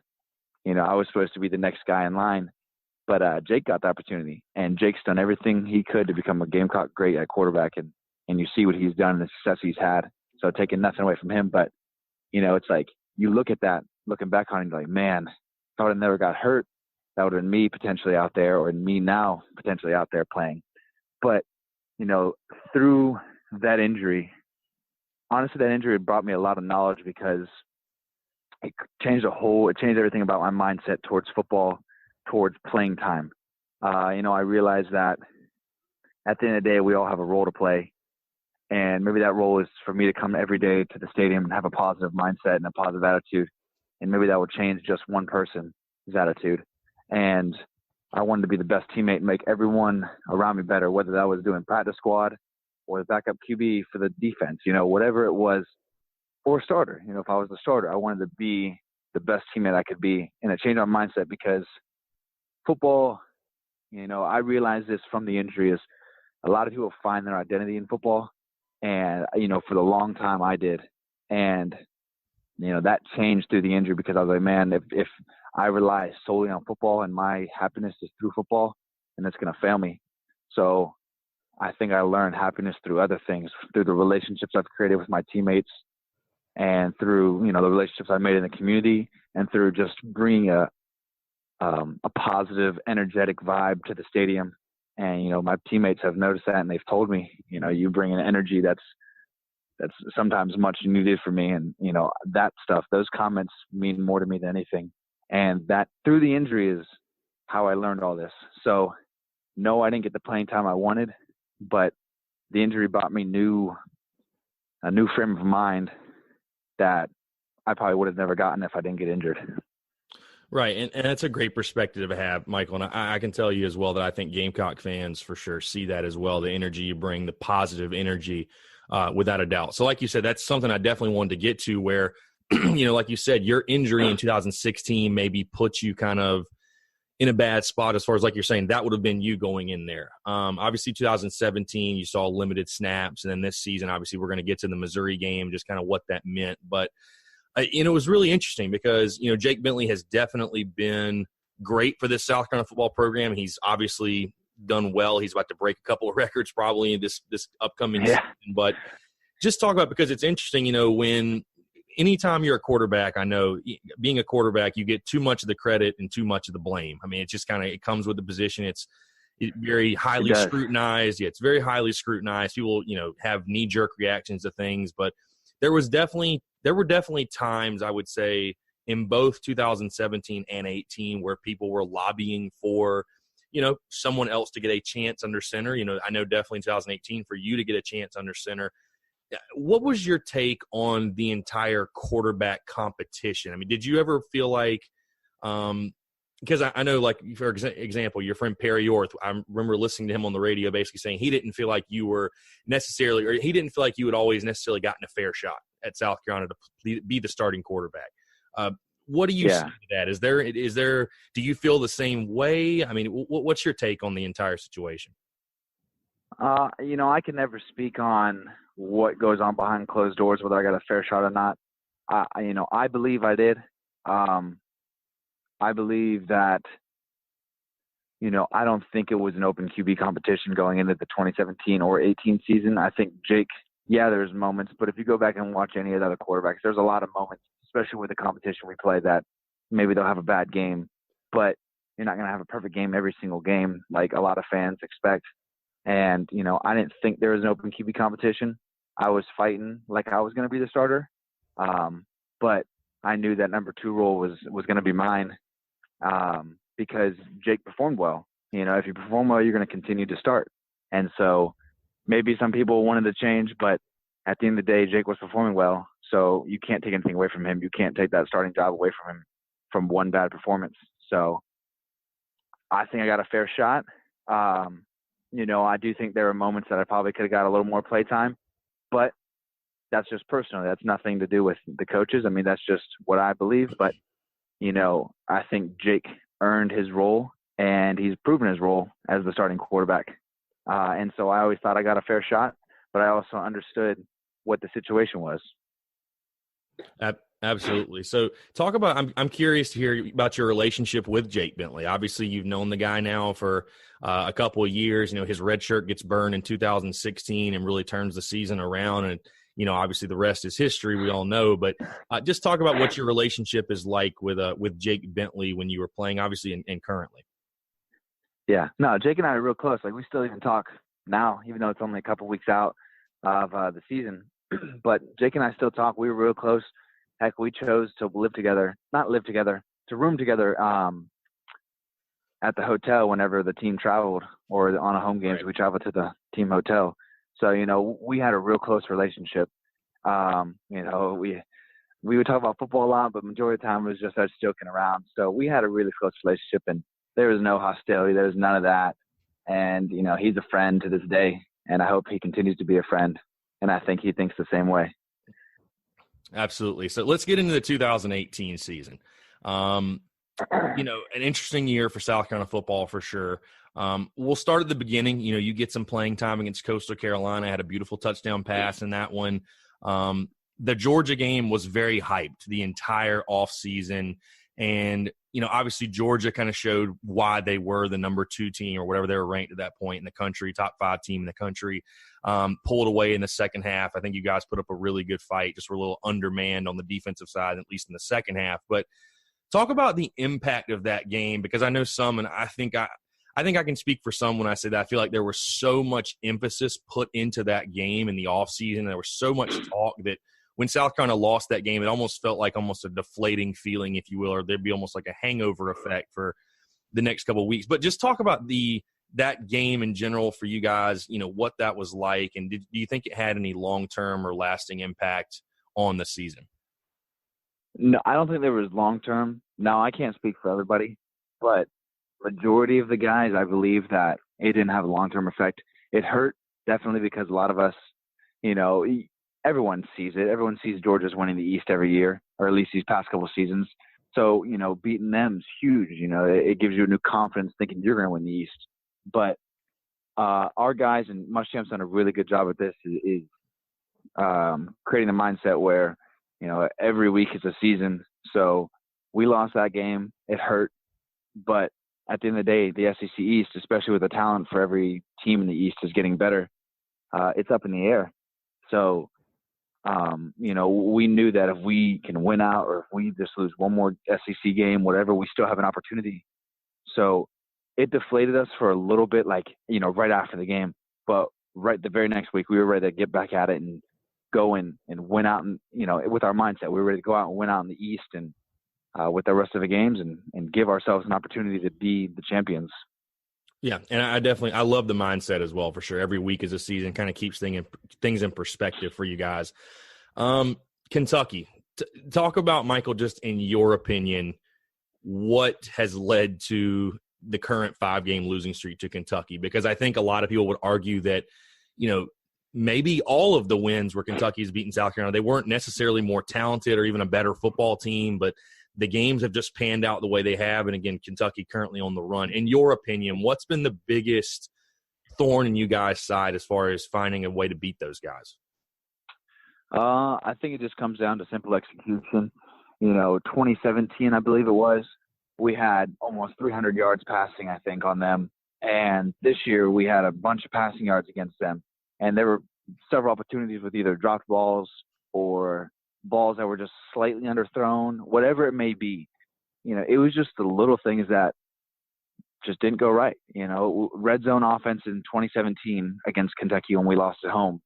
I was supposed to be the next guy in line. But Jake got the opportunity, and Jake's done everything he could to become a Gamecock great at quarterback, and you see what he's done and the success he's had. So taking nothing away from him, but, it's like you look at that, looking back on it, like, man, if I would have never got hurt, that would have been me potentially out there, or me now potentially out there playing. But, through that injury, honestly, that injury brought me a lot of knowledge because it changed everything about my mindset towards football, towards playing time. I realized that at the end of the day, we all have a role to play. And maybe that role is for me to come every day to the stadium and have a positive mindset and a positive attitude. And maybe that will change just one person's attitude. And I wanted to be the best teammate and make everyone around me better, whether that was doing practice squad or the backup QB for the defense, whatever it was, or starter. If I was the starter, I wanted to be the best teammate I could be. And it changed my mindset because football, I realized this from the injury, is a lot of people find their identity in football. And, for the long time I did. And, that changed through the injury because I was like, man, if I rely solely on football and my happiness is through football, then it's going to fail me. So I think I learned happiness through other things, through the relationships I've created with my teammates and through, the relationships I made in the community and through just bringing a positive, energetic vibe to the stadium. And, my teammates have noticed that, and they've told me, you bring an energy that's sometimes much needed for me. And, that stuff, those comments mean more to me than anything. And that through the injury is how I learned all this. So, no, I didn't get the playing time I wanted, but the injury brought me a new frame of mind that I probably would have never gotten if I didn't get injured.
Right, and that's a great perspective to have, Michael, and I can tell you as well that I think Gamecock fans for sure see that as well, the energy you bring, the positive energy, without a doubt. So like you said, that's something I definitely wanted to get to where, like you said, your injury in 2016 maybe puts you kind of in a bad spot as far as, like you're saying, that would have been you going in there. Obviously, 2017, you saw limited snaps, and then this season, obviously, we're going to get to the Missouri game, just kind of what that meant, but it was really interesting because, Jake Bentley has definitely been great for this South Carolina football program. He's obviously done well. He's about to break a couple of records probably in this upcoming season. But just talk about, because it's interesting, when anytime you're a quarterback, I know being a quarterback, you get too much of the credit and too much of the blame. I mean, it just kind of, it comes with the position. It's very highly scrutinized. Yeah, it's very highly scrutinized. People, have knee-jerk reactions to things, but there were definitely times, I would say, in both 2017 and 18 where people were lobbying for, someone else to get a chance under center. I know definitely in 2018 for you to get a chance under center. What was your take on the entire quarterback competition? I mean, did you ever feel like because I know, like, for example, your friend Perry Orth, I remember listening to him on the radio basically saying he didn't feel like you were necessarily, or he didn't feel like you had always necessarily gotten a fair shot at South Carolina to be the starting quarterback. What do you see to that? Is there, do you feel the same way? I mean, what's your take on the entire situation?
I can never speak on what goes on behind closed doors, whether I got a fair shot or not. I believe I did. I believe that, I don't think it was an open QB competition going into the 2017 or 18 season. I think Jake, there's moments, but if you go back and watch any of the other quarterbacks, there's a lot of moments, especially with the competition we play, that maybe they'll have a bad game, but you're not going to have a perfect game every single game like a lot of fans expect. And, I didn't think there was an open QB competition. I was fighting like I was going to be the starter. But I knew that number 2 role was going to be mine because Jake performed well. If you perform well, you're going to continue to start. And so maybe some people wanted to change, but at the end of the day, Jake was performing well. So you can't take anything away from him. You can't take that starting job away from him from one bad performance. So I think I got a fair shot. I do think there were moments that I probably could have got a little more play time, but that's just personal. That's nothing to do with the coaches. I mean, that's just what I believe. But, I think Jake earned his role, and he's proven his role as the starting quarterback. And so I always thought I got a fair shot, but I also understood what the situation was.
Absolutely. So talk about, I'm curious to hear about your relationship with Jake Bentley. Obviously, you've known the guy now for a couple of years. His red shirt gets burned in 2016 and really turns the season around. And, obviously the rest is history, we all know. But just talk about what your relationship is like with Jake Bentley when you were playing, obviously, and currently.
Yeah. No, Jake and I are real close. Like, we still even talk now, even though it's only a couple weeks out of the season. But Jake and I still talk. We were real close. Heck, we chose to to room together at the hotel whenever the team traveled, or on a home games, we traveled to the team hotel. So, we had a real close relationship. We would talk about football a lot, but majority of the time it was just us joking around. So we had a really close relationship, and there was no hostility. There was none of that. And, he's a friend to this day, and I hope he continues to be a friend. And I think he thinks the same way.
Absolutely. So let's get into the 2018 season. An interesting year for South Carolina football for sure. We'll start at the beginning. You get some playing time against Coastal Carolina. Had a beautiful touchdown pass in that one. The Georgia game was very hyped the entire offseason. And, obviously Georgia kind of showed why they were the number 2 team or whatever they were ranked at that point in the country, top 5 team in the country. Pulled away in the second half. I think you guys put up a really good fight, just were a little undermanned on the defensive side, at least in the second half. But talk about the impact of that game, because I know some, and I think I can speak for some when I say that. I feel like there was so much emphasis put into that game in the offseason. There was so much talk that when South Carolina lost that game, it almost felt like almost a deflating feeling, if you will, or there'd be almost like a hangover effect for the next couple of weeks. But just talk about that game in general for you guys, what that was like, and do you think it had any long-term or lasting impact on the season?
No, I don't think there was long-term. Now, I can't speak for everybody, but majority of the guys, I believe that it didn't have a long-term effect. It hurt, definitely, because a lot of us, everyone sees it. Everyone sees Georgia's winning the East every year, or at least these past couple of seasons. So, beating them is huge. It gives you a new confidence thinking you're going to win the East. But our guys, and Muschamp's done a really good job at this, is creating a mindset where, every week is a season. So we lost that game. It hurt. But at the end of the day, the SEC East, especially with the talent for every team in the East, is getting better. It's up in the air. So, we knew that if we can win out, or if we just lose one more SEC game, whatever, we still have an opportunity. So it deflated us for a little bit, right after the game. But right the very next week, we were ready to get back at it and go and win out, and with our mindset, we were ready to go out and win out in the East and with the rest of the games and give ourselves an opportunity to be the champions.
Yeah, and I love the mindset as well, for sure. Every week is a season, kind of keeps things in perspective for you guys. Kentucky, talk about, Michael, just in your opinion, what has led to the current 5-game losing streak to Kentucky? Because I think a lot of people would argue that, maybe all of the wins where Kentucky's beaten South Carolina, they weren't necessarily more talented or even a better football team, but the games have just panned out the way they have. And again, Kentucky currently on the run. In your opinion, what's been the biggest thorn in you guys' side as far as finding a way to beat those guys?
I think it just comes down to simple execution. 2017, I believe it was, we had almost 300 yards passing, I think, on them. And this year we had a bunch of passing yards against them. And there were several opportunities with either dropped balls or balls that were just slightly underthrown, whatever it may be. It was just the little things that just didn't go right. Red zone offense in 2017 against Kentucky when we lost at home.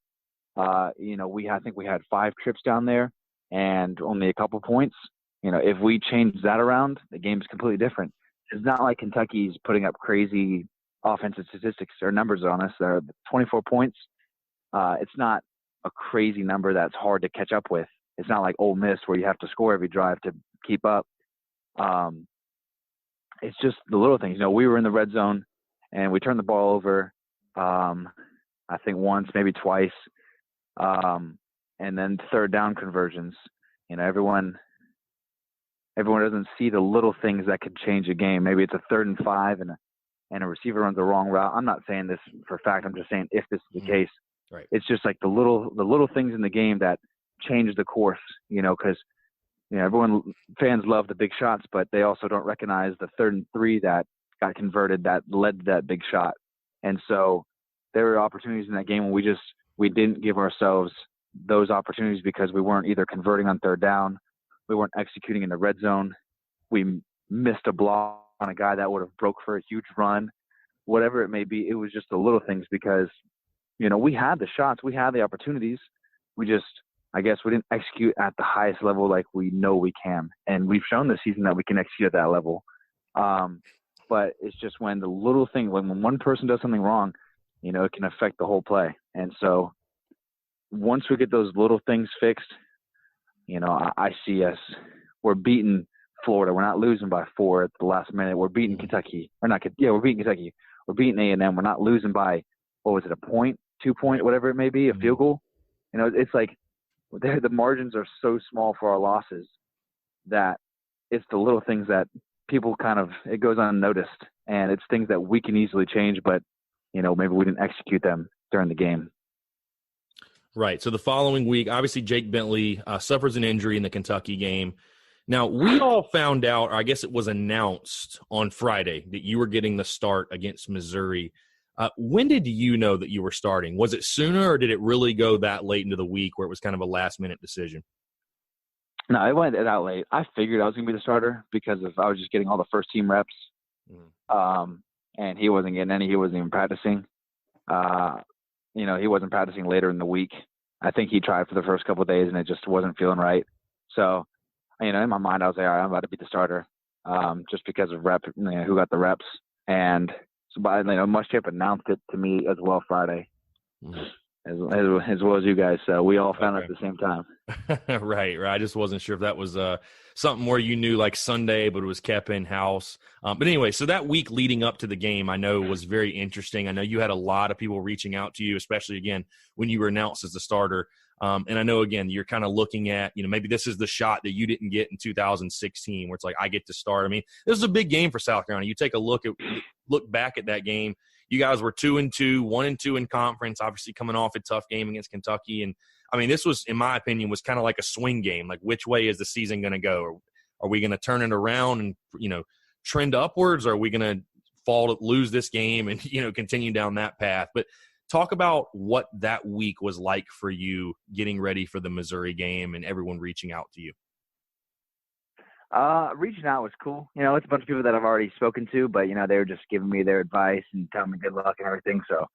I think we had 5 trips down there and only a couple points. If we change that around, the game's completely different. It's not like Kentucky's putting up crazy offensive statistics or numbers on us. They're 24 points. It's not a crazy number that's hard to catch up with. It's not like Ole Miss where you have to score every drive to keep up. It's just the little things. We were in the red zone and we turned the ball over I think once, maybe twice. And then third down conversions. Everyone doesn't see the little things that could change a game. Maybe it's a 3rd and 5 and a receiver runs the wrong route. I'm not saying this for a fact. I'm just saying if this is the case.
Right.
It's just like the little things in the game that change the course, because fans love the big shots, but they also don't recognize the 3rd and 3 that got converted that led to that big shot. And so there were opportunities in that game when we didn't give ourselves those opportunities because we weren't either converting on 3rd down, we weren't executing in the red zone, we missed a block on a guy that would have broke for a huge run, whatever it may be. It was just the little things because, we had the shots, we had the opportunities. I guess we didn't execute at the highest level like we know we can. And we've shown this season that we can execute at that level. But it's just when the little thing, when one person does something wrong, it can affect the whole play. And so once we get those little things fixed, I see us, we're beating Florida. We're not losing by 4 at the last minute. We're beating Kentucky. We're beating Kentucky. We're beating A&M. We're not losing by, what was it, a point, 2 point, whatever it may be, a field goal. It's like the margins are so small for our losses that it's the little things that people it goes unnoticed. And it's things that we can easily change, but, maybe we didn't execute them during the game.
Right. So the following week, obviously Jake Bentley suffers an injury in the Kentucky game. Now, we all found out, or I guess it was announced on Friday, that you were getting the start against Missouri. When did you know that you were starting? Was it sooner, or did it really go that late into the week where it was kind of a last-minute decision?
No, it went that late. I figured I was going to be the starter because I was just getting all the first-team reps, and he wasn't getting any. He wasn't even practicing. He wasn't practicing later in the week. I think he tried for the first couple of days, and it just wasn't feeling right. So, in my mind, I was like, all right, I'm about to be the starter, just because of who got the reps. And so, Muschamp announced it to me as well Friday, as well as you guys. So we all found it at the same time.
Right. I just wasn't sure if that was something where you knew like Sunday, but it was kept in-house. But anyway, so that week leading up to the game, I know was very interesting. I know you had a lot of people reaching out to you, especially, again, when you were announced as the starter. And I know, again, you're kind of looking at, maybe this is the shot that you didn't get in 2016 where it's like, I get to start. I mean, this is a big game for South Carolina. You take a look back at that game. You guys were 2-2, 1-2 in conference, obviously coming off a tough game against Kentucky. And I mean, this was, in my opinion, was kind of like a swing game. Like, which way is the season going to go? Are we going to turn it around and, trend upwards? Or are we going to lose this game and, continue down that path? But talk about what that week was like for you getting ready for the Missouri game and everyone reaching out to you.
Reaching out was cool. It's a bunch of people that I've already spoken to, but, they were just giving me their advice and telling me good luck and everything. So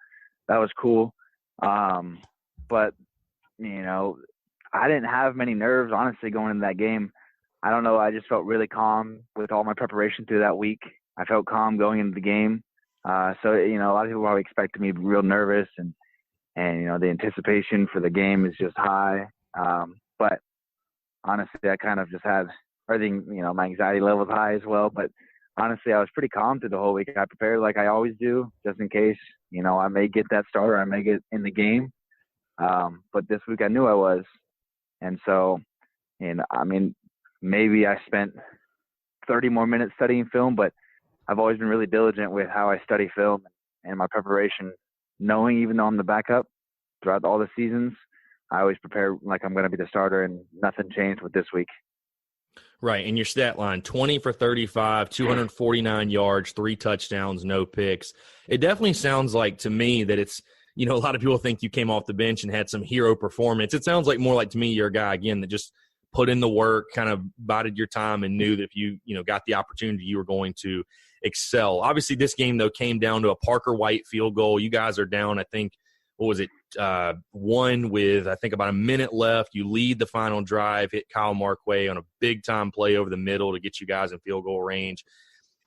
that was cool. But, I didn't have many nerves, honestly, going into that game. I don't know. I just felt really calm with all my preparation through that week. I felt calm going into the game. So, a lot of people probably expected me to be real nervous and the anticipation for the game is just high. But honestly, I kind of just had everything, my anxiety level was high as well. But honestly, I was pretty calm through the whole week. I prepared like I always do, just in case, I may get that start or I may get in the game. But this week I knew I was. And so, maybe I spent 30 more minutes studying film, but I've always been really diligent with how I study film and my preparation, knowing even though I'm the backup throughout all the seasons, I always prepare like I'm going to be the starter, and nothing changed with this week.
Right, and your stat line, 20 for 35, 249 yards, 3 touchdowns, no picks. It definitely sounds like to me that it's, a lot of people think you came off the bench and had some hero performance. It sounds like more like to me you're a guy, again, that just put in the work, kind of bided your time and knew that if you got the opportunity, you were going to excel. Obviously, this game, though, came down to a Parker White field goal. You guys are down, I think, what was it, one with, I think, about a minute left. You lead the final drive, hit Kyle Markway on a big-time play over the middle to get you guys in field goal range.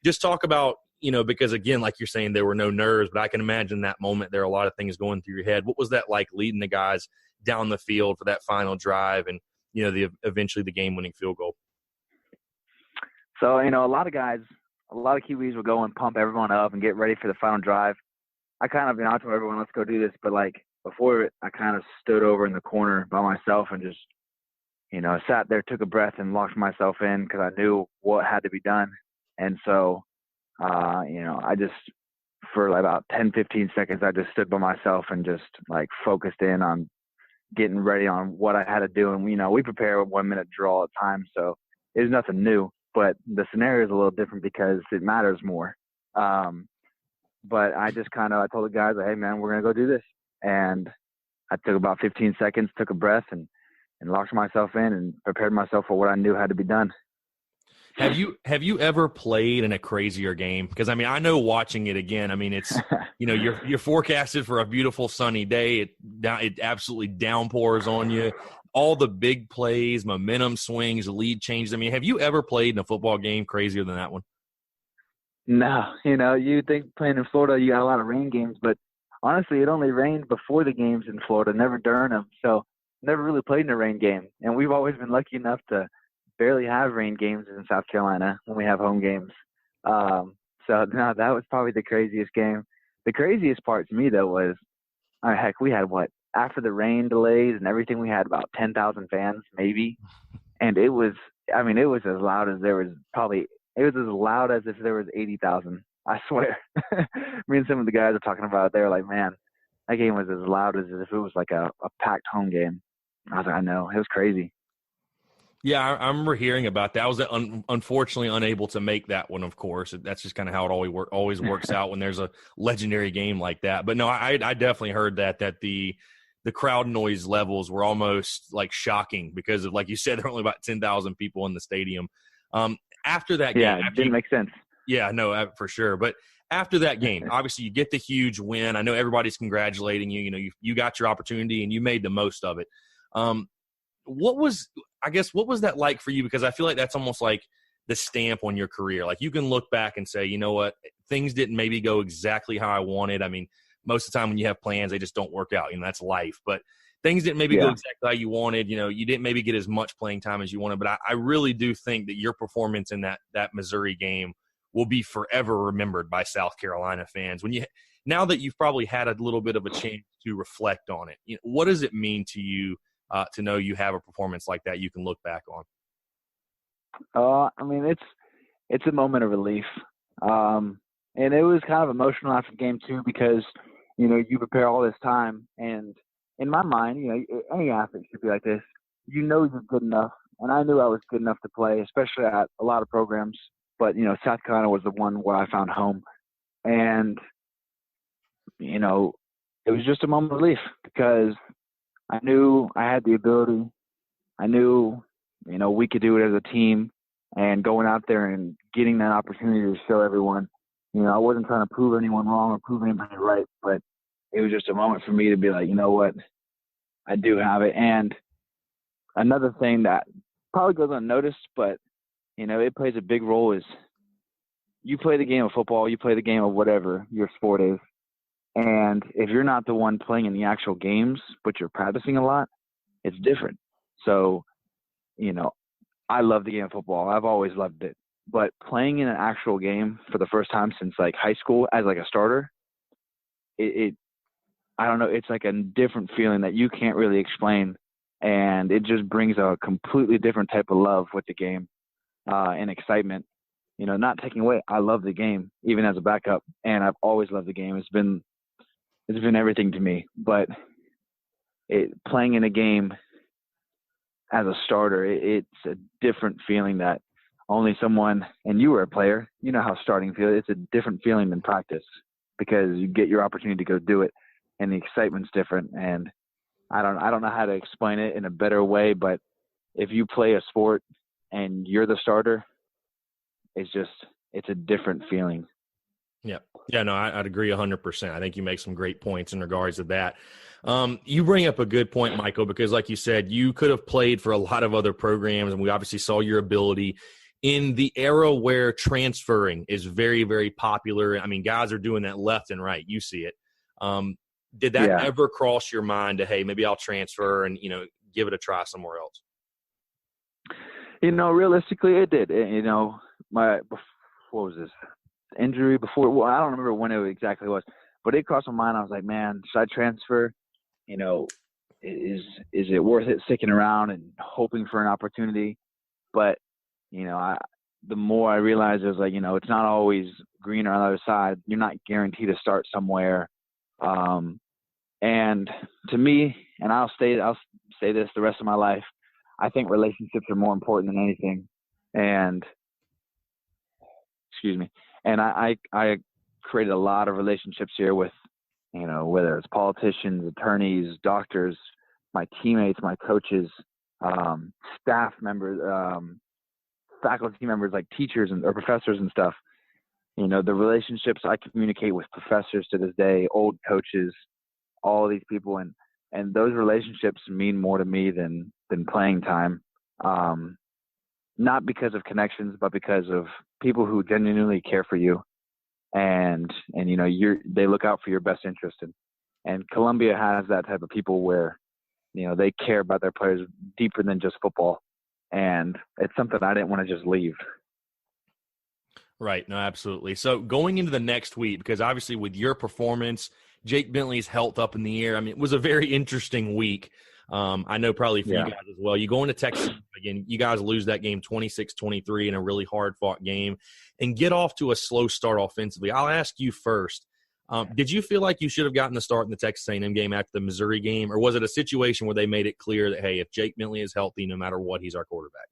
Just talk about, because, again, like you're saying, there were no nerves, but I can imagine that moment there are a lot of things going through your head. What was that like leading the guys down the field for that final drive and, eventually the game-winning field goal?
So, a lot of Kiwis will go and pump everyone up and get ready for the final drive. I kind of, I told everyone, let's go do this. But like before I kind of stood over in the corner by myself and just, sat there, took a breath and locked myself in because I knew what had to be done. And so, I just, for like about 10, 15 seconds, I just stood by myself and just like focused in on getting ready on what I had to do. And, we prepare a 1 minute drill at a time. So it's nothing new, but the scenario is a little different because it matters more. But I just I told the guys, like, hey man, we're going to go do this. And I took about 15 seconds, took a breath and locked myself in and prepared myself for what I knew had to be done.
Have you ever played in a crazier game? Because I know watching it again, it's you're forecasted for a beautiful sunny day. It absolutely downpours on you. All the big plays, momentum swings, lead changes. Have you ever played in a football game crazier than that one?
No, you think playing in Florida, you got a lot of rain games, but honestly, it only rained before the games in Florida, never during them. So never really played in a rain game. And we've always been lucky enough to barely have rain games in South Carolina when we have home games. So no, that was probably the craziest game. The craziest part to me though was, heck, we had after the rain delays and everything, we had about 10,000 fans maybe. And it was as loud as it was as loud as if there was 80,000. I swear. Me and some of the guys are talking about it. They were like, man, that game was as loud as if it was like a packed home game. I was like, I know. It was crazy.
Yeah, I remember hearing about that. I was unfortunately unable to make that one, of course. That's just kind of how it always works out when there's a legendary game like that. But no, I definitely heard that the crowd noise levels were almost like shocking because of, like you said, there were only about 10,000 people in the stadium. After that game.
Yeah, it didn't make sense.
Yeah, no, for sure. But after that game, obviously you get the huge win. I know everybody's congratulating you. You got your opportunity and you made the most of it. What was that like for you? Because I feel like that's almost like the stamp on your career. Like you can look back and say, you know what, things didn't maybe go exactly how I wanted. Most of the time when you have plans, they just don't work out. That's life. But things didn't maybe go exactly how you wanted. You didn't maybe get as much playing time as you wanted. But I really do think that your performance in that Missouri game will be forever remembered by South Carolina fans. Now that you've probably had a little bit of a chance to reflect on it, what does it mean to you to know you have a performance like that you can look back on?
It's a moment of relief. And it was kind of emotional after game two because, you prepare all this time. And in my mind, any athlete should be like this. You're good enough. And I knew I was good enough to play, especially at a lot of programs. But, South Carolina was the one where I found home. And, it was just a moment of relief because I knew I had the ability. I knew, we could do it as a team, and going out there and getting that opportunity to show everyone, I wasn't trying to prove anyone wrong or prove anybody right, but it was just a moment for me to be like, you know what, I do have it. And another thing that probably goes unnoticed, but, it plays a big role is you play the game of football, you play the game of whatever your sport is. And if you're not the one playing in the actual games, but you're practicing a lot, it's different. So, I love the game of football. I've always loved it. But playing in an actual game for the first time since like high school as like a starter, I don't know, it's like a different feeling that you can't really explain. And it just brings a completely different type of love with the game and excitement. Not taking away, I love the game, even as a backup. And I've always loved the game. It's been everything to me. But playing in a game as a starter, it's a different feeling that only someone, and you were a player, how starting feels. It's a different feeling than practice because you get your opportunity to go do it, and the excitement's different. And I don't know how to explain it in a better way, but if you play a sport and you're the starter, it's a different feeling.
Yeah. Yeah, no, I'd agree 100%. I think you make some great points in regards to that. You bring up a good point, Michael, because like you said, you could have played for a lot of other programs, and we obviously saw your ability in the era where transferring is very, very popular. Guys are doing that left and right. You see it. Did that ever cross your mind to, hey, maybe I'll transfer and, give it a try somewhere else?
Realistically, it did. What was this? Injury before, well, I don't remember when it exactly was, But it crossed my mind. I was like, man, should I transfer? You know, is it worth it sticking around and hoping for an opportunity? But, you know, the more I realized, it was like, you know, it's not always greener on the other side. You're not guaranteed to start somewhere. And to me, and I'll say this the rest of my life, I think relationships are more important than anything. And excuse me. And I created a lot of relationships here with, you know, whether it's politicians, attorneys, doctors, my teammates, my coaches, staff members, faculty members like teachers or professors and stuff. You know, the relationships I communicate with professors to this day, old coaches, all of these people, and those relationships mean more to me than playing time. Not because of connections, but because of people who genuinely care for you, and you know, they look out for your best interest. And Columbia has that type of people where, you know, they care about their players deeper than just football. And it's something I didn't want to just leave.
Right. No, absolutely. So going into the next week, because obviously with your performance, Jake Bentley's health up in the air, I mean, it was a very interesting week. I know probably for you guys as well. You go into Texas, again, you guys lose that game 26-23 in a really hard-fought game and get off to a slow start offensively. I'll ask you first. Did you feel like you should have gotten the start in the Texas A&M game after the Missouri game, or was it a situation where they made it clear that, hey, if Jake Bentley is healthy, no matter what, he's our quarterback?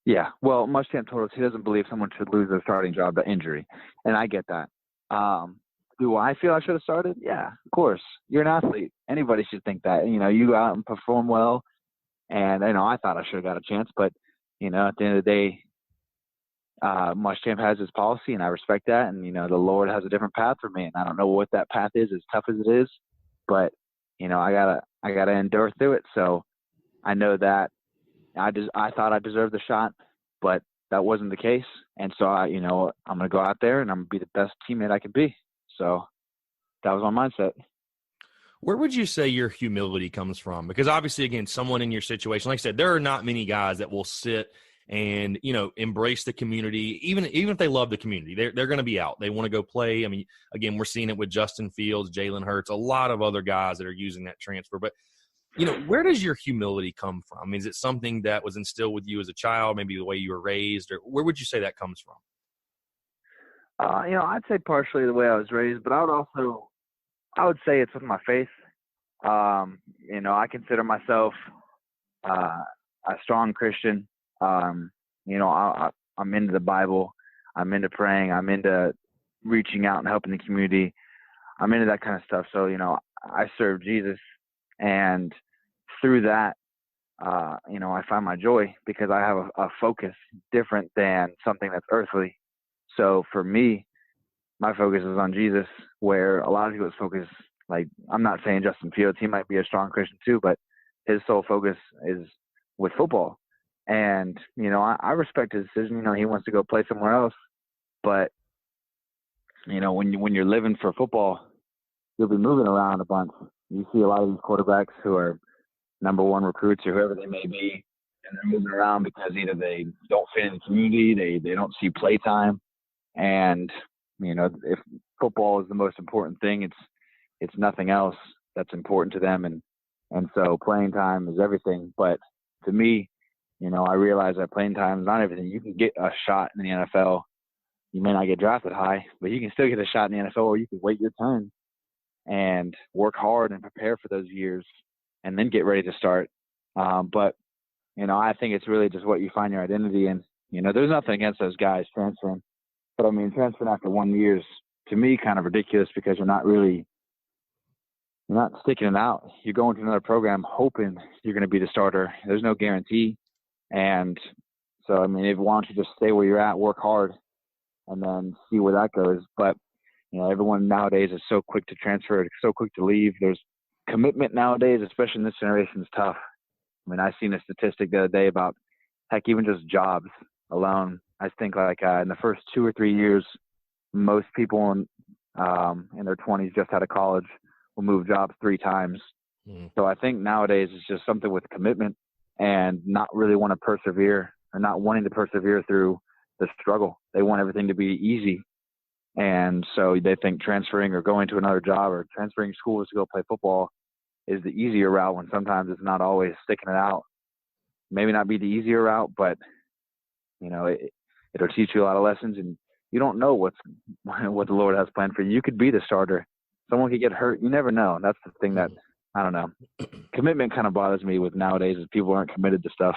Yeah, well, Muschamp told us he doesn't believe someone should lose their starting job to injury, and I get that. Do I feel I should have started? Yeah, of course. You're an athlete. Anybody should think that. You know, you go out and perform well, and you know, I thought I should have got a chance, but you know, at the end of the day, Muschamp has his policy, and I respect that. And you know, the Lord has a different path for me, and I don't know what that path is, as tough as it is, but you know, I gotta endure through it. So I know that I thought I deserved the shot, but that wasn't the case. And so I'm going to go out there and I'm going to be the best teammate I could be. So that was my mindset.
Where would you say your humility comes from? Because obviously, again, someone in your situation, like I said, there are not many guys that will sit and, you know, embrace the community. Even if they love the community, they're going to be out. They want to go play. I mean, again, we're seeing it with Justin Fields, Jalen Hurts, a lot of other guys that are using that transfer. But, you know, where does your humility come from? I mean, is it something that was instilled with you as a child, maybe the way you were raised, or where would you say that comes from?
You know, I'd say partially the way I was raised, but I would say it's with my faith. You know, I consider myself a strong Christian. You know, I'm into the Bible. I'm into praying. I'm into reaching out and helping the community. I'm into that kind of stuff. So, you know, I serve Jesus, and through that, you know, I find my joy because I have a focus different than something that's earthly. So for me, my focus is on Jesus, where a lot of people's focus, like, I'm not saying Justin Fields, he might be a strong Christian too, but his sole focus is with football. And, you know, I respect his decision. You know, he wants to go play somewhere else. But, you know, when you're living for football, you'll be moving around a bunch. You see a lot of these quarterbacks who are number one recruits or whoever they may be, and they're moving around because either they don't fit in the community, they don't see play time. And, you know, if football is the most important thing, it's nothing else that's important to them. And so playing time is everything. But to me, you know, I realize that playing time is not everything. You can get a shot in the NFL. You may not get drafted high, but you can still get a shot in the NFL, or you can wait your turn and work hard and prepare for those years and then get ready to start. But, you know, I think it's really just what you find your identity in. You know, there's nothing against those guys transferring. But, I mean, transferring after 1 year is, to me, kind of ridiculous because you're not sticking it out. You're going to another program hoping you're going to be the starter. There's no guarantee. And so, I mean, why don't you just stay where you're at, work hard, and then see where that goes. But, you know, everyone nowadays is so quick to transfer, so quick to leave. There's commitment nowadays, especially in this generation, is tough. I mean, I seen a statistic the other day about, heck, even just jobs alone. I think like in the first 2 or 3 years, most people in their 20s just out of college will move jobs 3 times. So I think nowadays it's just something with commitment and not really want to persevere, or not wanting to persevere through the struggle. They want everything to be easy. And so they think transferring or going to another job or transferring schools to go play football is the easier route, when sometimes it's not always sticking it out. Maybe not be the easier route, but it'll teach you a lot of lessons, and you don't know what the Lord has planned for you. You could be the starter. Someone could get hurt. You never know. And that's the thing that, I don't know. Commitment kind of bothers me with nowadays, is people aren't committed to stuff.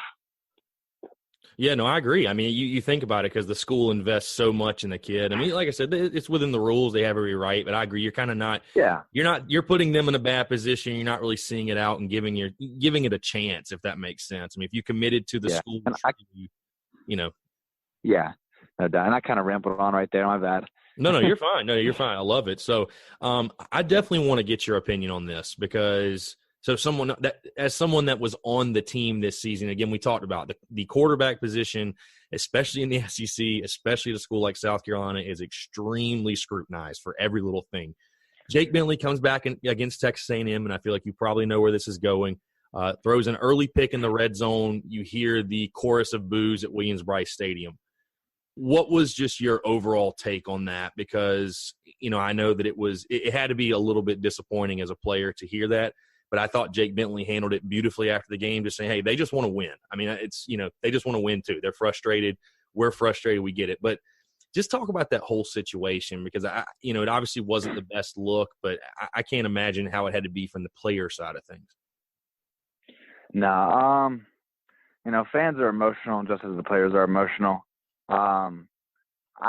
Yeah, no, I agree. I mean, you think about it, because the school invests so much in the kid. I mean, like I said, it's within the rules. They have every right, but I agree. You're kind of not. Yeah. You're putting them in a bad position. You're not really seeing it out and giving it a chance, if that makes sense. I mean, if you committed to the school,
Yeah, no doubt. And I kind of rambled on right there. My bad.
No, you're fine. No, you're fine. I love it. So, I definitely want to get your opinion on this, because. So someone that was on the team this season, again, we talked about the quarterback position, especially in the SEC, especially at a school like South Carolina, is extremely scrutinized for every little thing. Jake Bentley comes back against Texas A&M, and I feel like you probably know where this is going. Throws an early pick in the red zone. You hear the chorus of boos at Williams-Brice Stadium. What was just your overall take on that? Because, I know that it had to be a little bit disappointing as a player to hear that. But I thought Jake Bentley handled it beautifully after the game, just saying, hey, they just want to win. I mean, they just want to win too. They're frustrated. We're frustrated. We get it. But just talk about that whole situation, because it obviously wasn't the best look, but I can't imagine how it had to be from the player side of things.
No, fans are emotional just as the players are emotional. I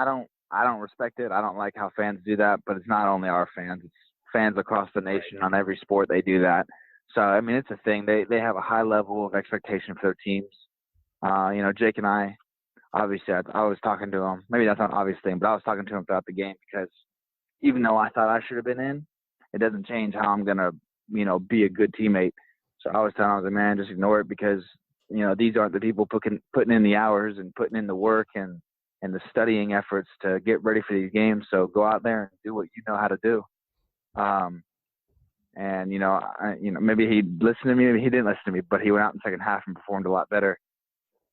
don't respect it. I don't like how fans do that, but it's not only our fans. It's fans across the nation. On every sport they do that. So I mean, it's a thing. They have a high level of expectation for their teams. Jake and I, obviously, I was talking to him. Maybe that's not an obvious thing, but I was talking to him throughout the game, because even though I thought I should have been in, it doesn't change how I'm gonna be a good teammate. So I was telling him, man, just ignore it, because these aren't the people putting in the hours and putting in the work and the studying efforts to get ready for these games. So go out there and do what you know how to do. Maybe he listened to me, maybe he didn't listen to me, but he went out in the second half and performed a lot better.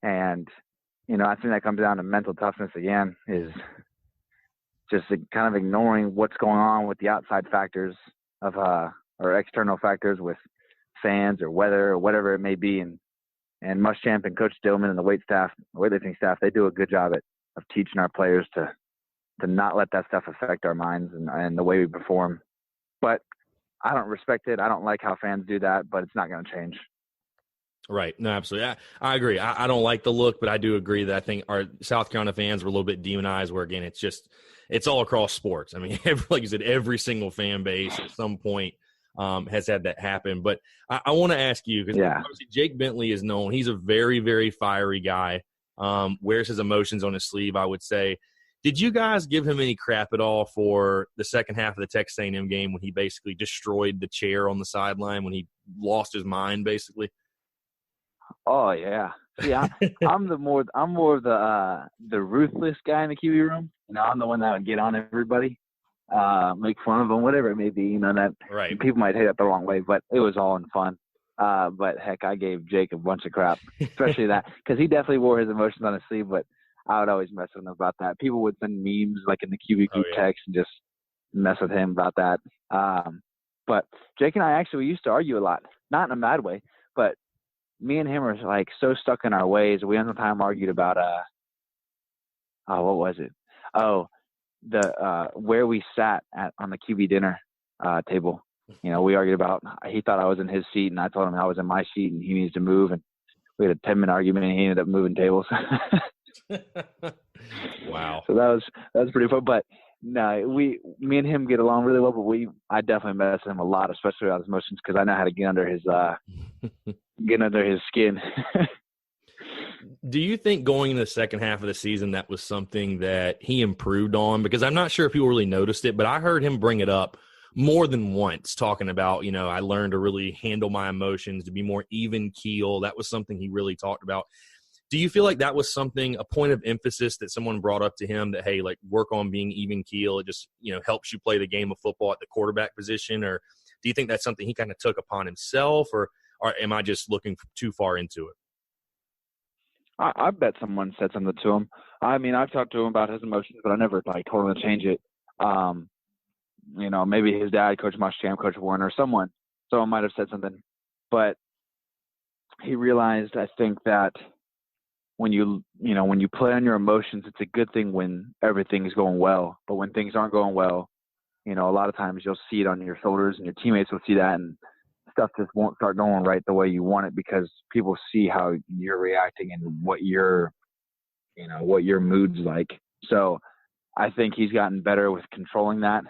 And, I think that comes down to mental toughness again, is just kind of ignoring what's going on with the outside factors of, or external factors with fans or weather or whatever it may be. And Muschamp and Coach Dillman and the weightlifting staff, they do a good job of teaching our players to not let that stuff affect our minds and the way we perform. But I don't respect it. I don't like how fans do that, but it's not going to change.
Right. No, absolutely. I agree. I don't like the look, but I do agree that I think our South Carolina fans were a little bit demonized, where, again, it's all across sports. I mean, like you said, every single fan base at some point has had that happen. But I want to ask you, because obviously Jake Bentley is known. He's a very, very fiery guy, wears his emotions on his sleeve, I would say. Did you guys give him any crap at all for the second half of the Texas A&M game, when he basically destroyed the chair on the sideline, when he lost his mind, basically?
Oh yeah, yeah. I'm more of the ruthless guy in the QB room. I'm the one that would get on everybody, make fun of them, whatever it may be. That right. People might take that the wrong way, but it was all in fun. But heck, I gave Jake a bunch of crap, especially that, because he definitely wore his emotions on his sleeve. But I would always mess with him about that. People would send memes like in the QB group text and just mess with him about that. But Jake and I actually used to argue a lot, not in a bad way, but me and him are like so stuck in our ways. We one time argued about what was it? Oh, the where we sat on the QB dinner table. We argued about, he thought I was in his seat, and I told him I was in my seat and he needs to move, and we had a 10-minute argument and he ended up moving tables.
Wow.
So that was pretty fun. But no, me and him get along really well, but I definitely mess with him a lot, especially about his emotions, because I know how to get under his skin.
Do you think going into the second half of the season that was something that he improved on? Because I'm not sure if people really noticed it, but I heard him bring it up more than once, talking about, I learned to really handle my emotions, to be more even keel. That was something he really talked about. Do you feel like that was a point of emphasis that someone brought up to him, that, hey, like, work on being even keel? It just, helps you play the game of football at the quarterback position? Or do you think that's something he kind of took upon himself, or am I just looking too far into it?
I bet someone said something to him. I mean, I've talked to him about his emotions, but I never told him to change it. Maybe his dad, Coach Muschamp, Coach Warner, someone might have said something. But he realized, I think, that when you play on your emotions, it's a good thing when everything is going well. But when things aren't going well, a lot of times you'll see it on your shoulders, and your teammates will see that, and stuff just won't start going right the way you want it because people see how you're reacting and what your mood's like. So I think he's gotten better with controlling that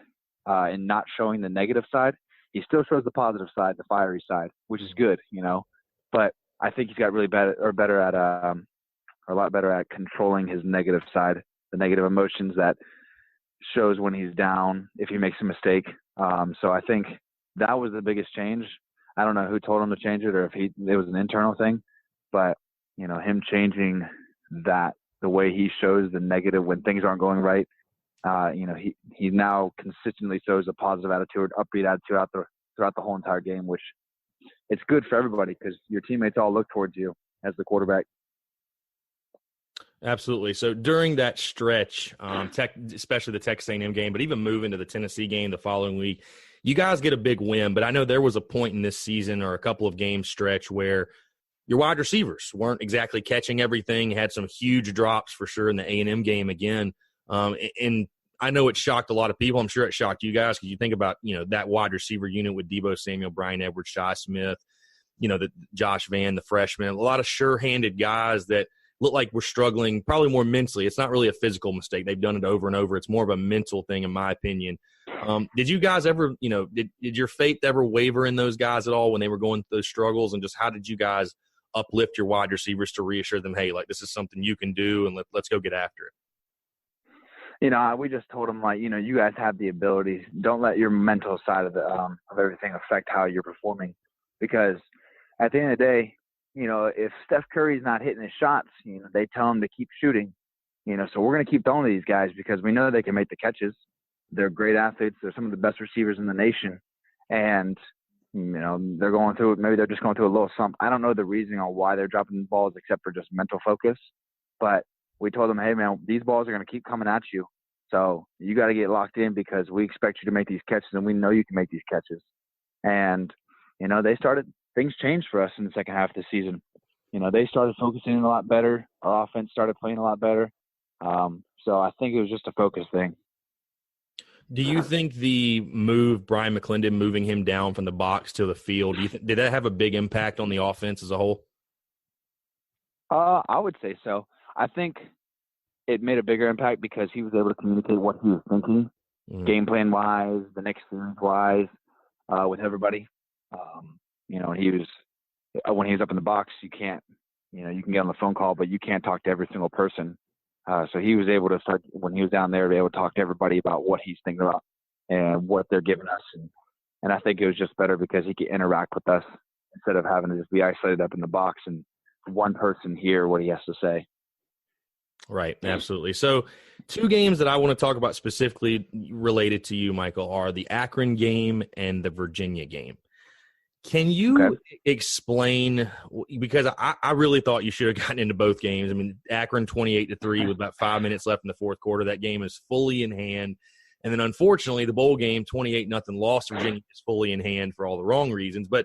and not showing the negative side. He still shows the positive side, the fiery side, which is good, But I think he's got really a lot better at controlling his negative side, the negative emotions that shows when he's down, if he makes a mistake. So I think that was the biggest change. I don't know who told him to change it or if it was an internal thing, but him changing that, the way he shows the negative when things aren't going right. He now consistently shows a positive attitude, upbeat attitude throughout the whole entire game, which it's good for everybody because your teammates all look towards you as the quarterback.
Absolutely. So during that stretch, especially the Texas A&M game, but even moving to the Tennessee game the following week, you guys get a big win. But I know there was a point in this season or a couple of game stretch where your wide receivers weren't exactly catching everything, had some huge drops for sure in the A&M game again. And I know it shocked a lot of people. I'm sure it shocked you guys because you think about, that wide receiver unit with Deebo Samuel, Brian Edwards, Shi Smith, the Josh Vann, the freshman, a lot of sure-handed guys that look like we're struggling probably more mentally. It's not really a physical mistake. They've done it over and over. It's more of a mental thing, in my opinion. Did you guys ever, did your faith ever waver in those guys at all when they were going through those struggles? And just how did you guys uplift your wide receivers to reassure them, hey, this is something you can do and let's go get after it?
We just told them, you guys have the ability. Don't let your mental side of everything affect how you're performing. Because at the end of the day, if Steph Curry's not hitting his shots, they tell him to keep shooting. So we're going to keep throwing to these guys because we know they can make the catches. They're great athletes. They're some of the best receivers in the nation. And, they're going through – maybe they're just going through a little slump. I don't know the reasoning on why they're dropping the balls except for just mental focus. But we told them, hey, man, these balls are going to keep coming at you. So you got to get locked in because we expect you to make these catches, and we know you can make these catches. And, things changed for us in the second half of the season. They started focusing a lot better. Our offense started playing a lot better. So I think it was just a focus thing.
Do you think the move, Brian McClendon moving him down from the box to the field, did that have a big impact on the offense as a whole?
I would say so. I think it made a bigger impact because he was able to communicate what he was thinking, game plan wise, the next series wise, with everybody. He was when he was up in the box, you can't, you can get on the phone call, but you can't talk to every single person. So he was able to start when he was down there, to be able to talk to everybody about what he's thinking about and what they're giving us. And I think it was just better because he could interact with us instead of having to just be isolated up in the box and one person hear what he has to say.
Right, absolutely. So 2 games that I want to talk about specifically related to you, Michael, are the Akron game and the Virginia game. Can you explain, because I really thought you should have gotten into both games. I mean, Akron 28-3 with about 5 minutes left in the fourth quarter. That game is fully in hand. And then, unfortunately, the bowl game, 28-0 loss to Virginia, is fully in hand for all the wrong reasons. But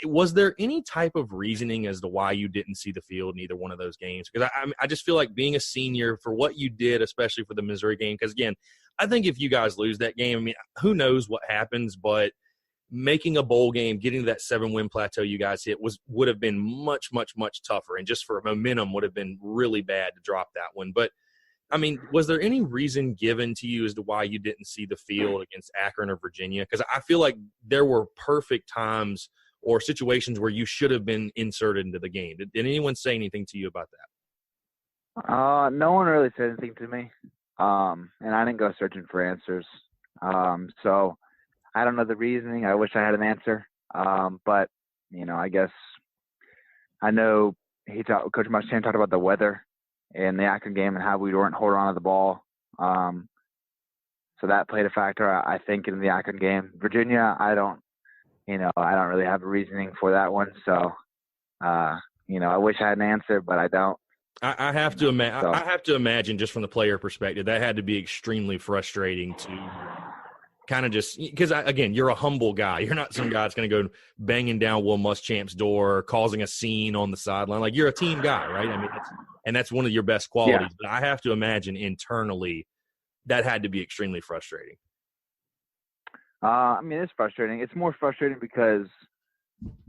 was there any type of reasoning as to why you didn't see the field in either one of those games? Because I just feel like being a senior, for what you did, especially for the Missouri game, because, again, I think if you guys lose that game, I mean, who knows what happens, but making a bowl game, getting to that 7-win plateau you guys hit would have been much, much, much tougher. And just for momentum would have been really bad to drop that one. But, I mean, was there any reason given to you as to why you didn't see the field against Akron or Virginia? Because I feel like there were perfect times or situations where you should have been inserted into the game. Did anyone say anything to you about that?
No one really said anything to me. And I didn't go searching for answers. So I don't know the reasoning. I wish I had an answer. But, I guess I know Coach Muschamp talked about the weather in the Akron game and how we weren't holding on to the ball. So that played a factor, I think, in the Akron game. Virginia, I don't really have a reasoning for that one. So, I wish I had an answer, but I don't.
I have to imagine. I have to imagine, just from the player perspective, that had to be extremely frustrating to kind of just because again, you're a humble guy. You're not some guy that's going to go banging down Will Muschamp's door, causing a scene on the sideline. Like, you're a team guy, right? I mean, that's one of your best qualities. But I have to imagine internally that had to be extremely frustrating.
I mean, it's frustrating. It's more frustrating because,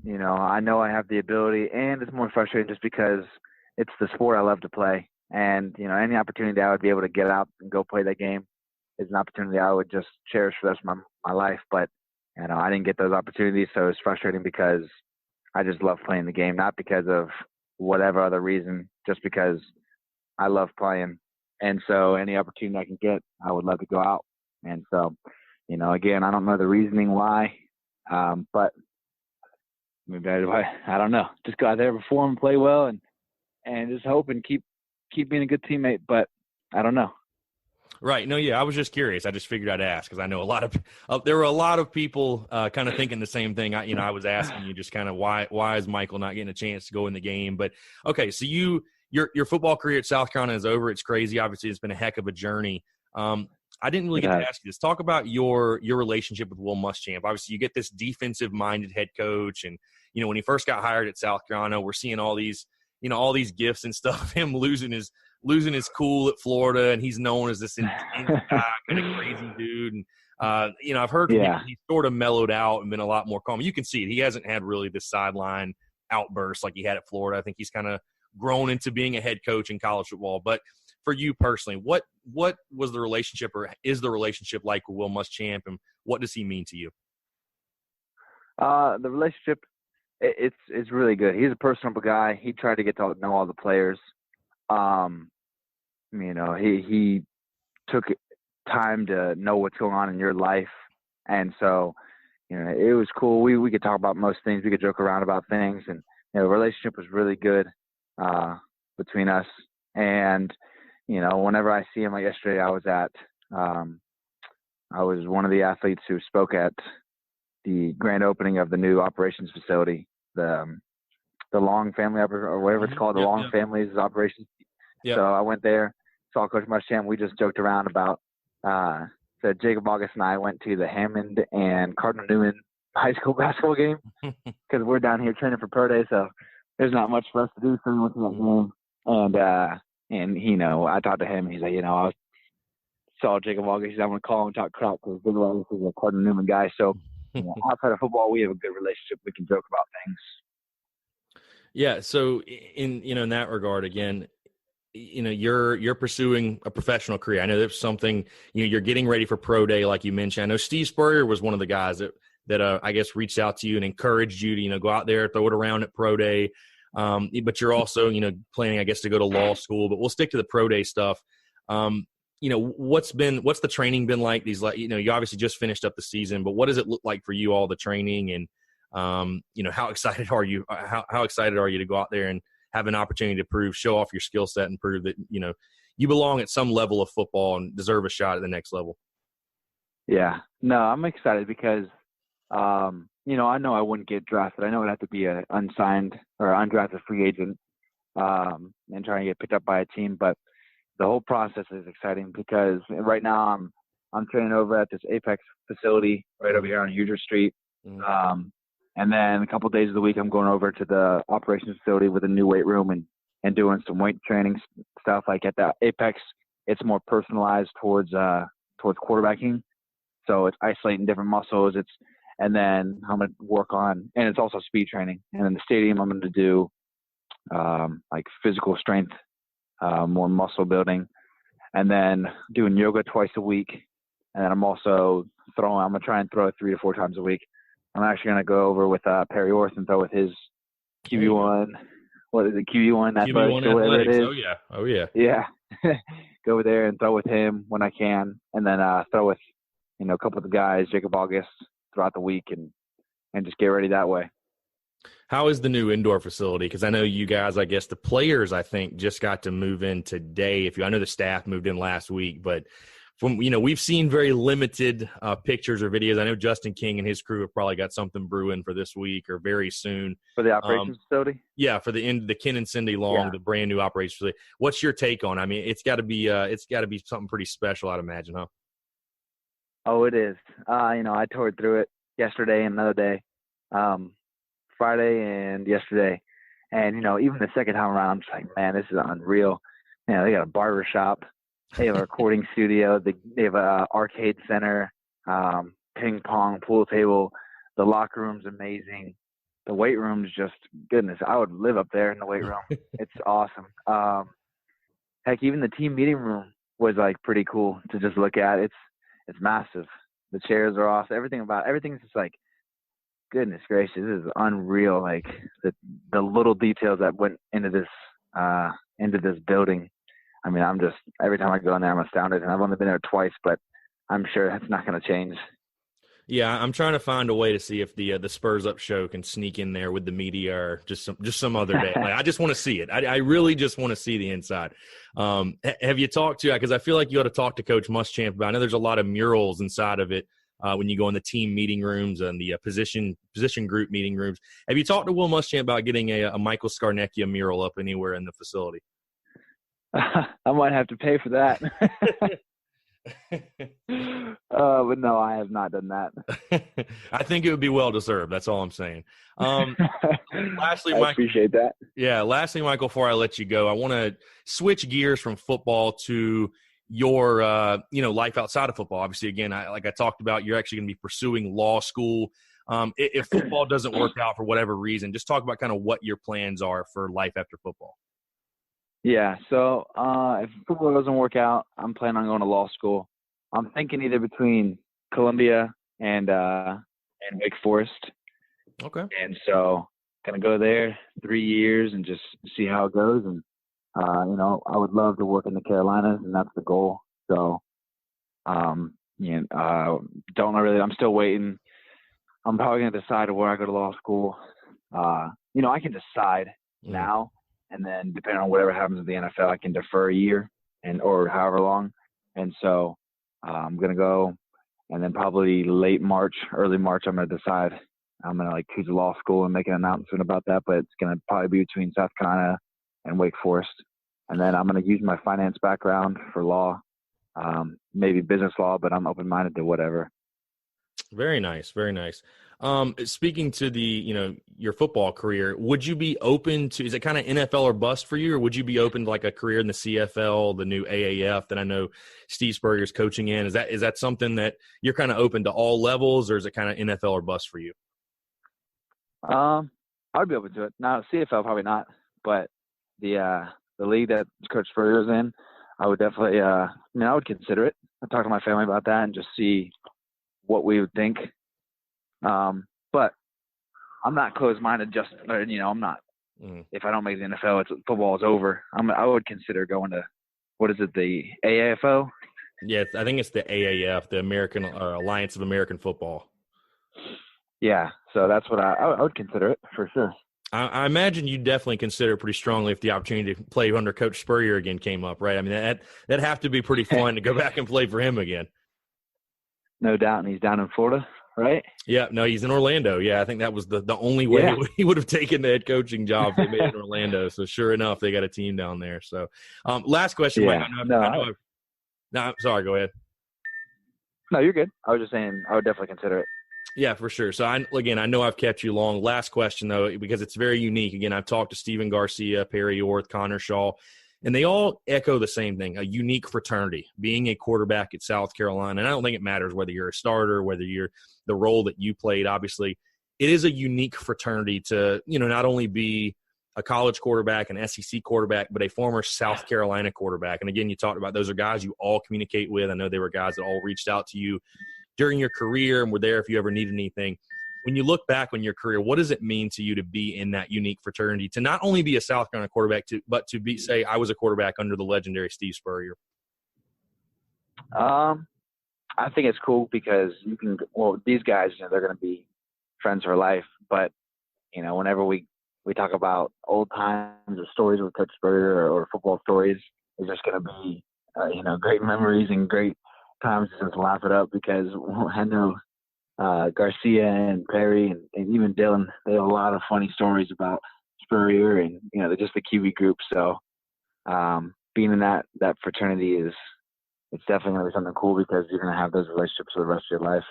I know I have the ability, and it's more frustrating just because it's the sport I love to play. And, any opportunity I would be able to get out and go play that game is an opportunity I would just cherish for the rest of my life. But, I didn't get those opportunities, so it's frustrating because I just love playing the game, not because of whatever other reason, just because I love playing. And so any opportunity I can get, I would love to go out. And so, again, I don't know the reasoning why, but maybe I don't know. Just go out there, perform, play well, and just hope and keep being a good teammate. But I don't know.
Right. No, yeah, I was just curious. I just figured I'd ask because I know there were a lot of people kind of thinking the same thing. I was asking you just kind of why is Michael not getting a chance to go in the game? But okay, so your football career at South Carolina is over. It's crazy. Obviously, it's been a heck of a journey. I didn't really get to ask you this. Talk about your relationship with Will Muschamp. Obviously, you get this defensive-minded head coach, and when he first got hired at South Carolina, we're seeing all these gifts and stuff of him losing his cool at Florida, and he's known as this intense guy, kind of crazy dude. And I've heard from him, he's sort of mellowed out and been a lot more calm. You can see it. He hasn't had really this sideline outburst like he had at Florida. I think he's kind of grown into being a head coach in college football. But for you personally, what was the relationship, or is the relationship like with Will Muschamp, and what does he mean to you?
The relationship, it's really good. He's a personable guy. He tried to get to know all the players. He took time to know what's going on in your life, and so it was cool. We could talk about most things. We could joke around about things, and the relationship was really good between us. And whenever I see him, like yesterday, I was one of the athletes who spoke at the grand opening of the new operations facility, the Long Family or whatever it's called, the Long Family's operations. Yep. So I went there, saw Coach Muschamp. We just joked around about so Jacob August and I went to the Hammond and Cardinal Newman high school basketball game because we're down here training for pro day, so there's not much for us to do. So we went to that game, and I talked to him, and he's like, I saw Jacob August. I'm going to call him and talk crap because Jacob August is a Cardinal Newman guy. So outside of football, we have a good relationship. We can joke about things.
Yeah. So in that regard, again, you're pursuing a professional career. I know there's something, you're getting ready for pro day, like you mentioned. I know Steve Spurrier was one of the guys that I guess reached out to you and encouraged you to, go out there, throw it around at pro day. But you're also, planning, I guess, to go to law school, but we'll stick to the pro day stuff. What's the training been like? You obviously just finished up the season, but what does it look like for you, all the training, and, how excited are you? How excited are you to go out there and have an opportunity to show off your skill set and prove that, you belong at some level of football and deserve a shot at the next level?
Yeah, no, I'm excited because, I know I wouldn't get drafted. I know I'd have to be an unsigned or undrafted free agent and try and get picked up by a team. But the whole process is exciting because right now I'm training over at this Apex facility right over here on Huger Street. And then a couple of days of the week, I'm going over to the operations facility with a new weight room and doing some weight training stuff. Like at the Apex, it's more personalized towards quarterbacking. So it's isolating different muscles. And then I'm going to work on, and it's also speed training. And in the stadium, I'm going to do like physical strength, more muscle building, and then doing yoga twice a week. And then I'm also I'm going to try and throw 3 to 4 times a week. I'm actually going to go over with Perry Orth and throw with his QB1. What is it? QB1 athletics or whatever it is.
Oh yeah.
Yeah. Go over there and throw with him when I can, and then throw with a couple of the guys, Jacob August, throughout the week, and just get ready that way.
How is the new indoor facility? Because I know you guys, I guess the players, I think, just got to move in today. I know the staff moved in last week, but we've seen very limited pictures or videos. I know Justin King and his crew have probably got something brewing for this week or very soon.
For the operations facility?
Yeah, for the Ken and Cindy Long, the brand new operations facility. What's your take on it? I mean, it's got to be something pretty special, I'd imagine, huh?
Oh, it is. I toured through it yesterday and another day, Friday and yesterday. And, even the second time around, I'm just like, man, this is unreal. They got a barber shop. They have a recording studio. They have a arcade center, ping pong, pool table. The locker room's amazing. The weight room's just, goodness, I would live up there in the weight room. It's awesome. Heck, even the team meeting room was like pretty cool to just look at. It's massive. The chairs are off. Everything's just like, goodness gracious, this is unreal. Like the little details that went into this building. I mean, every time I go in there, I'm astounded. And I've only been there twice, but I'm sure that's not going to change.
Yeah, I'm trying to find a way to see if the Spurs Up show can sneak in there with the media or just some other day. Like, I just want to see it. I really just want to see the inside. Have you talked to? Because I feel like you ought to talk to Coach Muschamp about. I know there's a lot of murals inside of it when you go in the team meeting rooms and the position group meeting rooms. Have you talked to Will Muschamp about getting a Michael Scarnecchia mural up anywhere in the facility?
I might have to pay for that. But no, I have not done that.
I think it would be well deserved. That's all I'm saying. Lastly,
I appreciate that.
Yeah. Lastly, Michael, before I let you go, I want to switch gears from football to your, life outside of football. Obviously, again, like I talked about, you're actually going to be pursuing law school. If football doesn't work out for whatever reason, just talk about kind of what your plans are for life after football.
Yeah, so if football doesn't work out, I'm planning on going to law school. I'm thinking either between Columbia and Wake Forest.
Okay.
And so gonna go there 3 years and just see how it goes. And I would love to work in the Carolinas, and that's the goal. So don't know really. I'm still waiting. I'm probably gonna decide where I go to law school. I can decide now. And then depending on whatever happens with the NFL, I can defer a year or however long. And so I'm going to go, and then probably late March, early March, I'm going to decide I'm going to choose a law school and make an announcement about that. But it's going to probably be between South Carolina and Wake Forest. And then I'm going to use my finance background for law, maybe business law, but I'm open-minded to whatever.
Very nice. Very nice. Speaking to the, your football career, would you be open to, is it kind of NFL or bust for you, or would you be open to a career in the CFL, the new AAF that I know Steve Spurrier's coaching in? Is that something that you're kind of open to all levels, or is it kind of NFL or bust for you?
I would be open to it. Now, CFL, probably not, but the league that Coach Spurrier's in, I would definitely, I would consider it. I'd talk to my family about that and just see what we would think. But I'm not closed-minded. I'm not. If I don't make the NFL, football is over. I would consider going to, what is it, the AAFO?
Yeah, I think it's the AAF, the American Alliance of American Football.
Yeah, so that's what I would consider it for sure.
I imagine you definitely consider it pretty strongly if the opportunity to play under Coach Spurrier again came up, right? I mean, that'd have to be pretty fun to go back and play for him again.
No doubt, and he's down in Florida, right?
Yeah, no, he's in Orlando. Yeah, I think that was the only way he would have taken the head coaching job if they made it in Orlando. So sure enough, they got a team down there. So last question,
yeah.
Mike. No, sorry, go ahead.
No, you're good. I was just saying I would definitely consider it.
Yeah, for sure. So, I know I've kept you long. Last question, though, because it's very unique. Again, I've talked to Steven Garcia, Perry Orth, Connor Shaw, and they all echo the same thing, a unique fraternity, being a quarterback at South Carolina. And I don't think it matters whether you're a starter, whether you're the role that you played. Obviously, it is a unique fraternity to, not only be a college quarterback, an SEC quarterback, but a former South Carolina quarterback. And again, you talked about those are guys you all communicate with. I know they were guys that all reached out to you during your career and were there if you ever needed anything. When you look back on your career, what does it mean to you to be in that unique fraternity, to not only be a South Carolina quarterback, but to be, say, I was a quarterback under the legendary Steve Spurrier?
I think it's cool because these guys, they're going to be friends for life. But, whenever we talk about old times or stories with Coach Spurrier or football stories, it's just going to be, great memories and great times to just laugh it up because I know Garcia and Perry and even Dylan, they have a lot of funny stories about Spurrier and, they're just the Kiwi group. So being in that fraternity it's definitely going to be something cool because you're going to have those relationships for the rest of your life.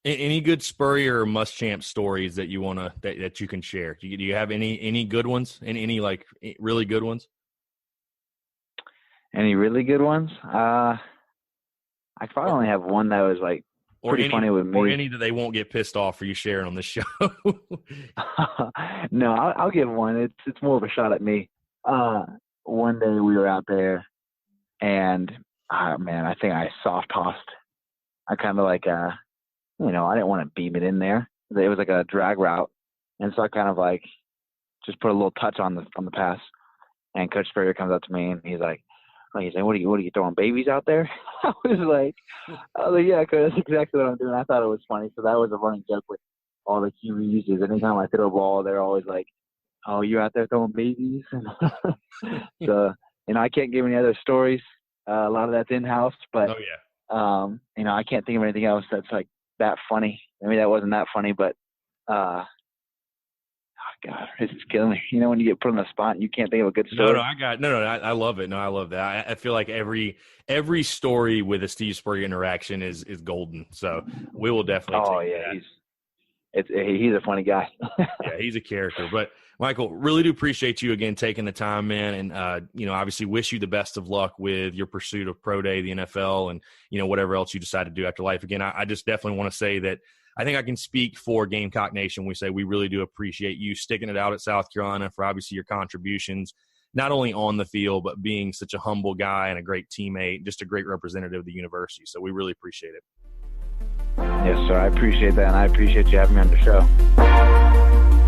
Any good Spurrier or Muschamp stories that you that you can share? Do you have any good ones? Any like really good ones?
Any really good ones? I probably only have one that was like pretty funny with me.
Or any that they won't get pissed off for you sharing on the show.
No, I'll give one. It's more of a shot at me. One day we were out there, and I think I soft tossed. I kind of like I didn't want to beam it in there. It was like a drag route, and so I kind of like just put a little touch on the pass. And Coach Spurrier comes up to me and he's like, what are you throwing babies out there? I was like, yeah, Coach, that's exactly what I'm doing. I thought it was funny. So that was a running joke with all the Kiwis. Anytime I throw a ball, they're always like, oh, you're out there throwing babies? So, I can't give any other stories. A lot of that's in-house, but,
oh, yeah.
I can't think of anything else that's like that funny. I mean, that wasn't that funny, but, oh God, this is killing me. When you get put on the spot and you can't think of a good story.
I love it. No, I love that. I feel like every story with a Steve Spurrier interaction is golden. So we will definitely.
Oh yeah, he's a funny guy.
Yeah, he's a character. But Michael, really do appreciate you again taking the time, man, and obviously wish you the best of luck with your pursuit of pro day, the NFL, and whatever else you decide to do after life. Again, I just definitely want to say that I think I can speak for Gamecock Nation. We say we really do appreciate you sticking it out at South Carolina for obviously your contributions, not only on the field, but being such a humble guy and a great teammate, just a great representative of the university. So we really appreciate it.
Yes, sir. I appreciate that, and I appreciate you having me on the show.